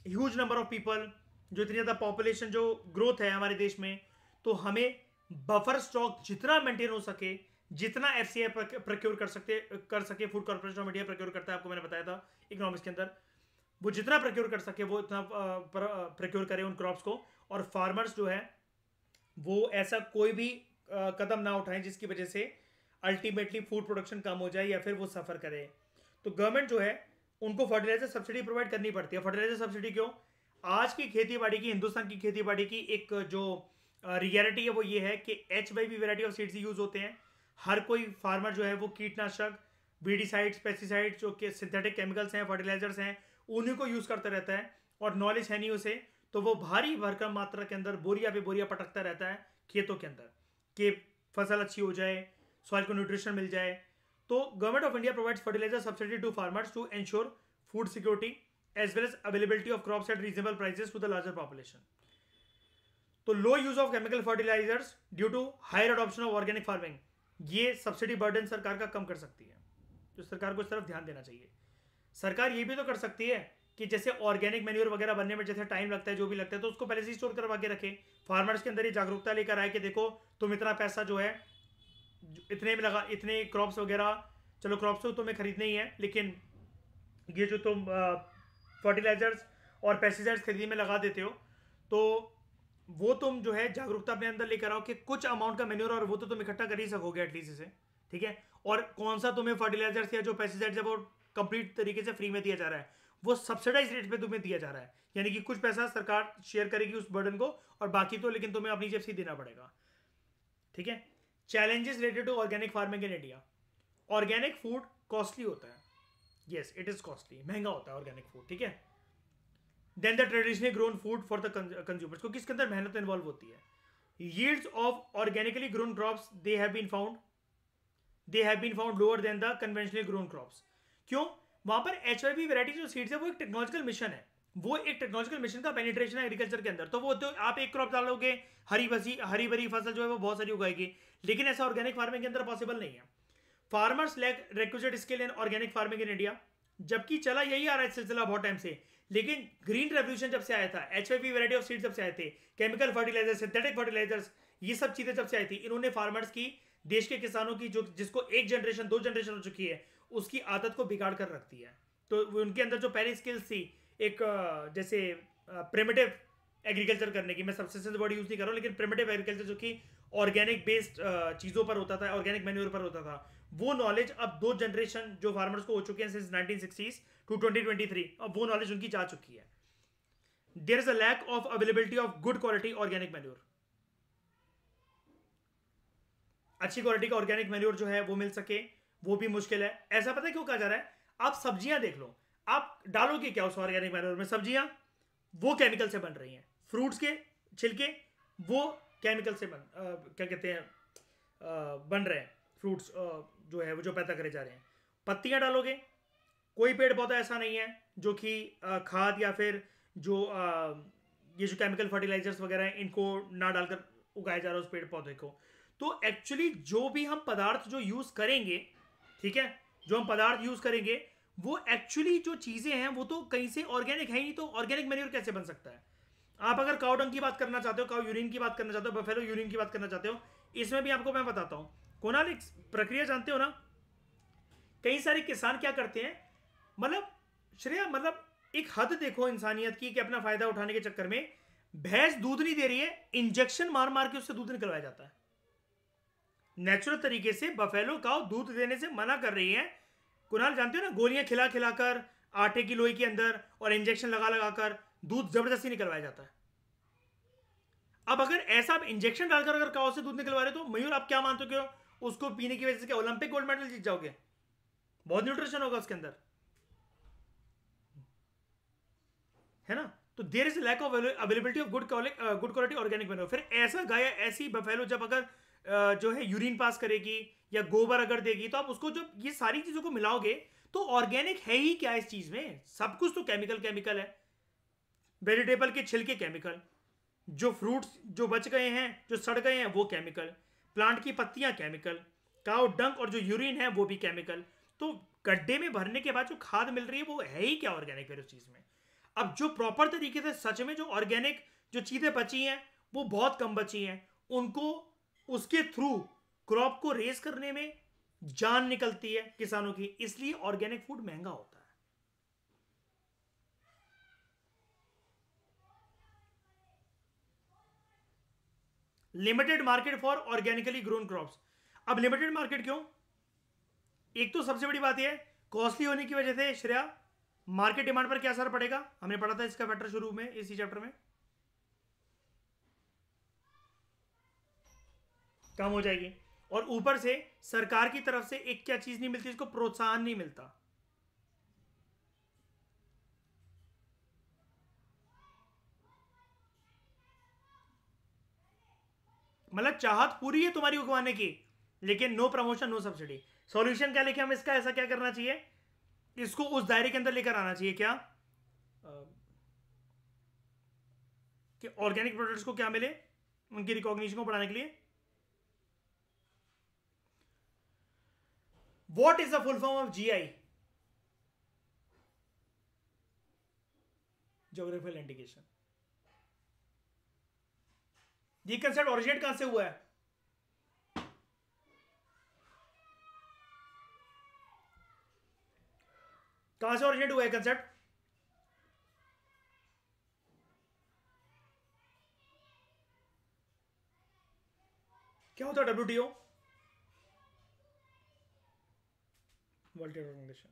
huge number of people, जो इतनी ज्यादा पॉपुलेशन जो ग्रोथ है हमारे देश में, तो हमें बफर स्टॉक जितना मेंटेन हो सके, जितना एफसीआई प्रोक्योर कर सके, food corporation of India procure करता है, आपको मैंने बताया था इकोनॉमिक्स के अंदर, वो जितना प्रोक्योर कर सके वो इतना प्रोक्योर करे उन क्रॉप्स को। और फार्मर्स जो है वो ऐसा कोई भी कदम ना उठाएं जिसकी वजह से अल्टीमेटली फूड प्रोडक्शन कम हो जाए या फिर वो सफ़र करे। तो गवर्नमेंट जो है उनको फर्टिलाइजर सब्सिडी प्रोवाइड करनी पड़ती है। फर्टिलाइजर सब्सिडी क्यों? आज की खेती बाड़ी की, हिंदुस्तान की खेती बाड़ी की एक जो रियलिटी है वो ये है कि HYV variety of seeds use होते हैं। हर कोई फार्मर जो है वो कीटनाशक, बीडिसाइड्स, पेस्टिसाइड्स जो कि सिंथेटिक केमिकल्स हैं, फर्टिलाइजर्स हैं, उन्हीं को यूज करता रहता है और नॉलेज है नहीं उसे, तो वो भारी भरकम मात्रा के अंदर बोरिया पे बोरिया पटकता रहता है खेतों के अंदर कि फसल अच्छी हो जाए, सॉइल को न्यूट्रिशन मिल जाए। तो government of India provides fertiliser subsidy to farmers to ensure food security as well as availability of crops at reasonable prices to the larger population. तो low use of chemical fertilisers due to higher adoption of organic farming, ये subsidy burden सरकार का कम कर सकती है। तो सरकार को इस तरफ ध्यान देना चाहिए। सरकार ये भी तो कर सकती है कि जैसे ऑर्गेनिक मैन्योर वगैरह बनने में जैसे टाइम लगता है, जो भी लगता है, तो उसको पहले से स्टोर करवा के रखे, फार्मर्स के अंदर ये जागरूकता लेकर आए कि देखो तुम इतना पैसा जो है इतने में लगा, इतने क्रॉप्स वगैरह, चलो क्रॉप्स तो तुम्हें खरीदने ही है, लेकिन ये जो तुम फर्टिलाइजर्स और पेस्टिसाइड्स खरीदने में लगा देते हो, तो वो तुम जो है जागरूकता अपने अंदर लेकर आओ कि कुछ अमाउंट का मैन्योर और वो तो तुम इकट्ठा कर ही सकोगे एटलीस्ट इसे, ठीक है। और कौन सा तुम्हें फर्टिलाइजर्स या जो पेस्टिसाइड्स है वो कंप्लीट तरीके से फ्री में दिया जा रहा है, वो सब्सिडाइज रेट पे तुम्हें दिया जा रहा है, यानी कि कुछ पैसा सरकार शेयर करेगी उस बर्डन को और बाकी तो लेकिन तुम्हें अपनी जेब से देना पड़ेगा, ठीक है। Challenges related to organic farming in India. Organic food costly होता है, यस इट इज कॉस्टली, महंगा होता है ऑर्गेनिक फूड, ठीक है, than the traditionally grown food for the consumers, क्योंकि इसके अंदर मेहनत इन्वॉल्व होती है। Yields of organically grown crops they have been found lower than the conventionally grown crops. क्यों? वहां पर HYV वैरायटी जो सीड्स है वो एक टेक्नोलॉजिकल मिशन है, वो एक टेक्नोलॉजिकल मिशन का पेनिट्रेशन है एग्रीकल्चर के अंदर। तो वो तो आप एक क्रॉप डालोगे, हरी भरी फसल जो है वो बहुत सारी उगाएगी, लेकिन ऐसा ऑर्गेनिक फार्मिंग के अंदर पॉसिबल नहीं है। Farmers lack requisite skill in organic farming in India, जबकि चला यही आ रहा है सिलसिला बहुत टाइम से, लेकिन ग्रीन रेवोल्यूशन जब से आया था, HYV वैरायटी ऑफ सीड्स जब से आए थे, केमिकल फर्टिलाइजर्स, सिंथेटिक फर्टिलाइजर्स, ये सब चीजें जब से आई थी, इन्होंने फार्मर्स की, देश के किसानों की, जो जिसको एक जनरेशन 2 जनरेशन हो चुकी है, उसकी आदत को बिगाड़ कर रखती है। तो उनके अंदर जो पहली स्किल्स थी, एक जैसे प्रिमिटिव एग्रीकल्चर करने की, मैं सब्सिस्टेंस वर्ड यूज नहीं कर रहा हूँ, लेकिन प्रिमिटिव एग्रीकल्चर जो कि ऑर्गेनिक बेस्ड चीजों पर होता था, ऑर्गेनिक मैन्योर पर होता था, वो नॉलेज अब 2 जनरेशन जो फार्मर्स को हो चुके हैं सिंस 1960s टू 2023, अब वो नॉलेज उनकी जा चुकी है। There is a lack of availability of good quality organic manure, अच्छी क्वालिटी का ऑर्गेनिक मैन्योर जो है वो मिल सके, वो भी मुश्किल है। ऐसा पता है क्यों कहा जा रहा है? आप सब्जियां देख लो, आप डालोगे क्या उस ऑर्गेनिक मैन्योर में? सब्जियां वो केमिकल से बन रही हैं, फ्रूट्स के छिलके वो केमिकल से क्या कहते हैं बन रहे हैं, फ्रूट्स जो है वो जो पैदा करे जा रहे हैं। पत्तियां डालोगे, कोई पेड़ पौधा ऐसा नहीं है जो कि खाद या फिर जो ये जो केमिकल फर्टिलाइजर्स वगैरह हैं इनको ना डालकर उगाया जा रहा है उस पेड़ पौधे को। तो एक्चुअली जो भी हम पदार्थ जो यूज करेंगे, ठीक है, जो हम पदार्थ यूज करेंगे वो एक्चुअली जो चीजें हैं वो तो कहीं से ऑर्गेनिक है ही, तो ऑर्गेनिक मैन्योर कैसे बन सकता है? आप अगर काउ डंग की बात करना चाहते हो, काउ यूरिन की बात करना चाहते हो, बफेलो यूरिन की बात करना चाहते हो, इसमें भी आपको मैं बताता हूं। कुणाल एक प्रक्रिया जानते हो ना, कई सारे किसान क्या करते हैं, मतलब श्रेया, मतलब एक हद देखो इंसानियत की कि अपना फायदा उठाने के चक्कर में भैंस दूध नहीं दे रही है, इंजेक्शन मार मार के उससे दूध निकलवाया जाता है। नेचुरल तरीके से बफेलो काउ दूध देने से मना कर रही है, कुणाल जानते हो ना, गोलियां खिला खिलाकर आटे की लोई के अंदर और इंजेक्शन लगा लगाकर दूध जबरदस्ती निकलवाया जाता है। अब अगर ऐसा आप इंजेक्शन डालकर अगर काउ से दूध निकलवा रहे हो, तो मयूर आप क्या मानते हो कि उसको पीने की वजह से क्या ओलंपिक गोल्ड मेडल जीत जाओगे? बहुत न्यूट्रिशन होगा उसके अंदर, है ना। तो there is lack of availability of good quality organic manure. फिर ऐसा गाय, ऐसी बफेलो जब अगर जो है यूरिन पास करेगी या गोबर अगर देगी, तो आप उसको जब ये सारी चीजों को मिलाओगे तो ऑर्गेनिक है ही क्या इस चीज में? सब कुछ तो केमिकल है। वेजिटेबल के छिलके केमिकल, जो फ्रूट्स जो बच गए हैं, जो सड़ गए हैं, वो केमिकल, प्लांट की पत्तियां केमिकल, काउ डंक और जो यूरिन है वो भी केमिकल। तो गड्ढे में भरने के बाद जो खाद मिल रही है वो है ही क्या ऑर्गेनिक फिर उस चीज में? अब जो प्रॉपर तरीके से सच में जो ऑर्गेनिक जो चीजें बची हैं वो बहुत कम बची हैं, उनको उसके थ्रू क्रॉप को रेस करने में जान निकलती है किसानों की, इसलिए ऑर्गेनिक फूड महंगा होता है। Limited market for organically grown crops. अब लिमिटेड मार्केट क्यों? एक तो सबसे बड़ी बात यह है कॉस्टली होने की वजह से श्रेया मार्केट डिमांड पर क्या असर पड़ेगा, हमने पढ़ा था इसका फैक्टर शुरू में इसी चैप्टर में, कम हो जाएगी। और ऊपर से सरकार की तरफ से एक क्या चीज नहीं मिलती, इसको प्रोत्साहन नहीं मिलता। मतलब चाहत पूरी है तुम्हारी उगवाने की, लेकिन no promotion no subsidy. Solution क्या लेके हम इसका ऐसा क्या करना चाहिए, इसको उस दायरे के अंदर लेकर आना चाहिए क्या कि ऑर्गेनिक प्रोडक्ट्स को क्या मिले, उनकी रिकॉग्निशन को बढ़ाने के लिए। What is the full form of GI, geographical indication. ये कंसेप्ट ओरिजिनेट कहां से हुआ है, कहां से ओरिजिनेट हुआ है कंसेप्ट, क्या होता है डब्ल्यूटीओ, वर्ल्ड ट्रेड ऑर्गेनाइजेशन।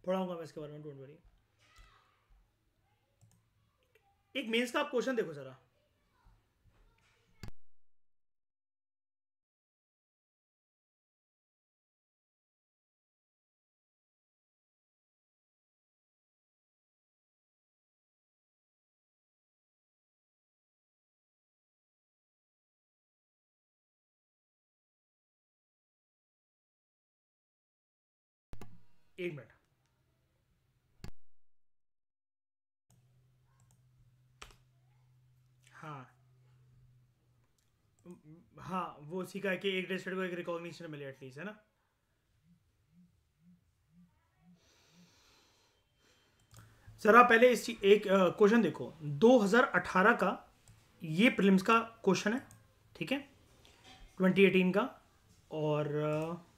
पढ़ाऊंगा मैं इसके बारे में, डोंट वरी। एक मेंस का आप क्वेश्चन देखो जरा, एक मिनट। हाँ हाँ, वो उसी का है कि एक डिस्ट्रिक्ट को एक रिकॉग्निशन मिले एटलीस्ट, है ना। जरा पहले इस एक क्वेश्चन देखो, 2018 का ये प्रीलिम्स का क्वेश्चन है, ठीक है, 2018 का। और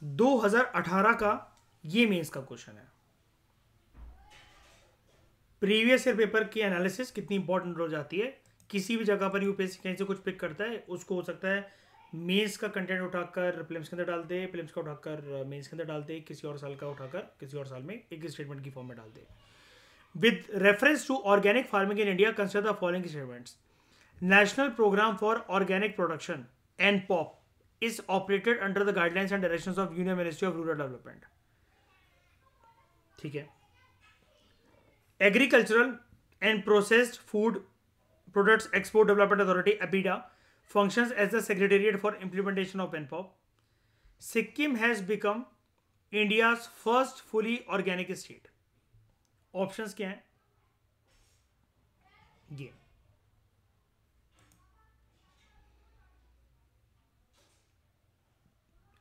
2018 का ये मेंस का क्वेश्चन है। प्रीवियस ईयर पेपर की एनालिसिस कितनी इंपॉर्टेंट हो जाती है, किसी भी जगह पर यूपीएससी कहीं से कुछ पिक करता है, उसको हो सकता है मेंस का कंटेंट उठाकर प्रीलिम्स के अंदर डाल दे, प्रीलिम्स का उठाकर मेंस के अंदर डाल दे, किसी और साल का उठाकर किसी और साल में एक स्टेटमेंट की फॉर्म में डाल दे। With reference to organic farming in India consider the following statements. National programme for organic production and pop is operated under the guidelines and directions of Union Ministry of Rural Development, ठीक है। Agricultural and Processed Food Products Export Development Authority (APIDA) functions as the secretariat for implementation of PENPOP. Sikkim has become India's first fully organic state. Options क्या हैं ये,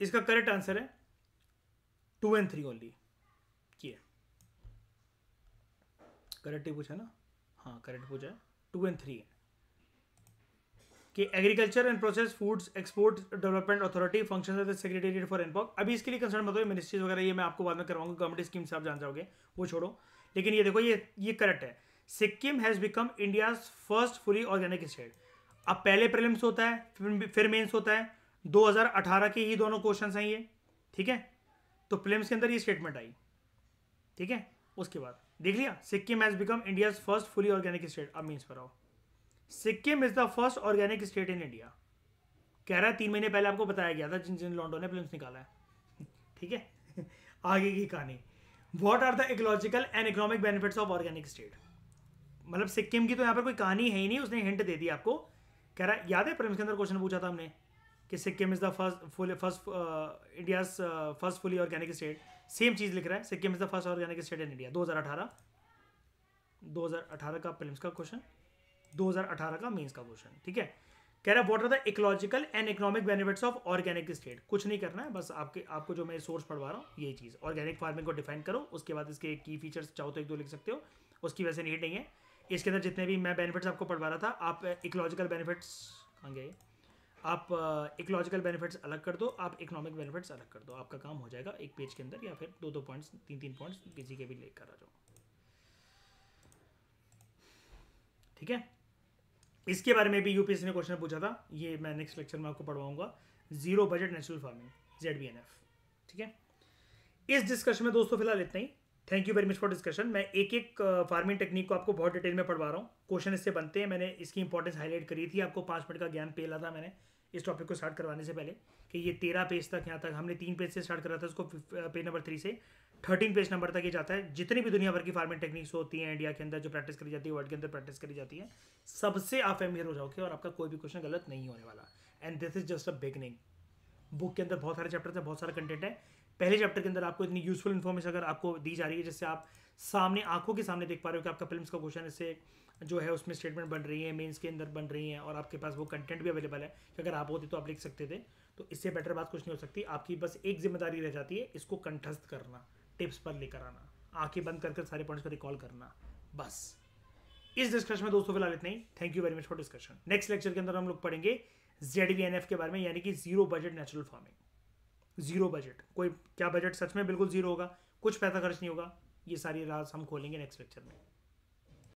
इसका correct answer है 2 and 3 only. ये correct ही पूछा ना, हाँ correct पूछा है, 2 and 3 है कि agriculture and process foods export development authority function as the secretariat for NPOP. अभी इसके लिए कंसर्न मत हो, मिनिस्ट्रीज वगैरह ये मैं आपको बाद में करवाऊंगा, गवर्नमेंट स्कीम से आप जान जाओगे, वो छोड़ो। लेकिन ये देखो, ये करेक्ट है। Sikkim has become India first fully organic state. अब पहले प्रीलिम्स होता है फिर मेंस होता है, 2018 के ही दोनों क्वेश्चन हैं ये, ठीक है। तो प्रीलिम्स के अंदर ये स्टेटमेंट आई, ठीक है। उसके बाद देख लिया, Sikkim has become India first fully organic state. अब मीन्स पर आओ, Sikkim is the first organic state in India. कह रहा है 3 महीने पहले आपको बताया गया था जिन जिन लॉन्डो ने फिल्म निकाला है, ठीक है। आगे की कहानी, what are the ecological and economic benefits of organic state. मतलब सिक्किम की तो यहाँ पर कोई कहानी है ही नहीं, उसने हिंट दे दी आपको। कह रहा है, याद है प्रीलिम्स के अंदर क्वेश्चन पूछा था हमने कि Sikkim is the first India first fully organic state. Same चीज लिख रहा है, Sikkim is the first organic state in India. 2018 का प्रीलिम्स का क्वेश्चन, 2018 का मेंस का क्वेश्चन, ठीक है। कह रहा है what are the ecological and economic benefits of organic state. कुछ नहीं करना है, बस आपको जो मैं सोर्स पढ़वा रहा हूँ ये चीज़, ऑर्गेनिक फार्मिंग को डिफाइन करो, उसके बाद इसके की फीचर्स चाहो तो 1-2 लिख सकते हो, उसकी वजह से नीड नहीं है। इसके अंदर जितने भी मैं बेनिफिट्स आपको पढ़वा रहा था, आप इकोलॉजिकल बेनिफिट्स कहाँ गए, आप इकोलॉजिकल बेनिफिट्स अलग कर दो, आप इकोनॉमिक बेनिफिट्स अलग कर दो, आपका काम हो जाएगा एक पेज के अंदर, या फिर 2-2 पॉइंट्स 3-3 पॉइंट्स किसी के भी लेकर आ जाओ, ठीक है। इसके बारे में भी यूपीएससी ने क्वेश्चन पूछा था, ये मैं नेक्स्ट लेक्चर में आपको पढ़वाऊंगा। Zero budget natural farming, ZBNF। ठीक है, इस डिस्कशन में दोस्तों फिलहाल इतना ही। Thank you very much for discussion. मैं एक एक फार्मिंग टेक्निक को आपको बहुत डिटेल में पढ़वा रहा हूँ, क्वेश्चन इससे बनते हैं। मैंने इसकी इंपॉर्टेंस हाईलाइट करी थी, आपको 5 मिनट का ज्ञान पेला था मैंने इस टॉपिक को स्टार्ट करवाने से पहले, कि ये 13 पेज तक, यहाँ तक हमने 3 पेज से स्टार्ट करा था उसको, पेज नंबर 3 से 13 पेज नंबर तक ये जाता है। जितनी भी दुनिया भर की फार्मिंग टेक्निक्स होती हैं इंडिया के अंदर जो प्रैक्टिस करी जाती है, वर्ल्ड के अंदर प्रैक्टिस करी जाती है, सबसे आप फैमिलियर हो जाओगे और आपका कोई भी क्वेश्चन गलत नहीं होने वाला। And this is just a beginning. Book के अंदर बहुत सारे चैप्टर है, बहुत सारा कंटेंट है। पहले चैप्टर के अंदर आपको इतनी यूजफुल इन्फॉर्मेशन अगर आपको दी जा रही है, जिससे आप सामने आंखों के सामने देख पा रहे हो कि आपका फिल्म्स का क्वेश्चन इससे जो है उसमें स्टेटमेंट बन रही है, मेंस के अंदर बन रही हैं, और आपके पास वो कंटेंट भी अवेलेबल है कि अगर आप होते तो आप लिख सकते थे, तो इससे बेटर बात कुछ नहीं हो सकती। आपकी बस एक जिम्मेदारी रह जाती है, इसको कंठस्थ करना, टिप्स पर लेकर आना, आंखें बंद कर सारे पॉइंट्स को रिकॉल करना, बस। इस डिस्कशन में दोस्तों फिलहाल इतना ही। Thank you very much for discussion. Next lecture के अंदर हम लोग पढ़ेंगे ZBNF के बारे में, यानी कि zero budget natural farming. Zero budget, कोई क्या बजट सच में बिल्कुल जीरो होगा, कुछ पैसा खर्च नहीं होगा, ये सारी राज हम खोलेंगे नेक्स्ट लेक्चर में।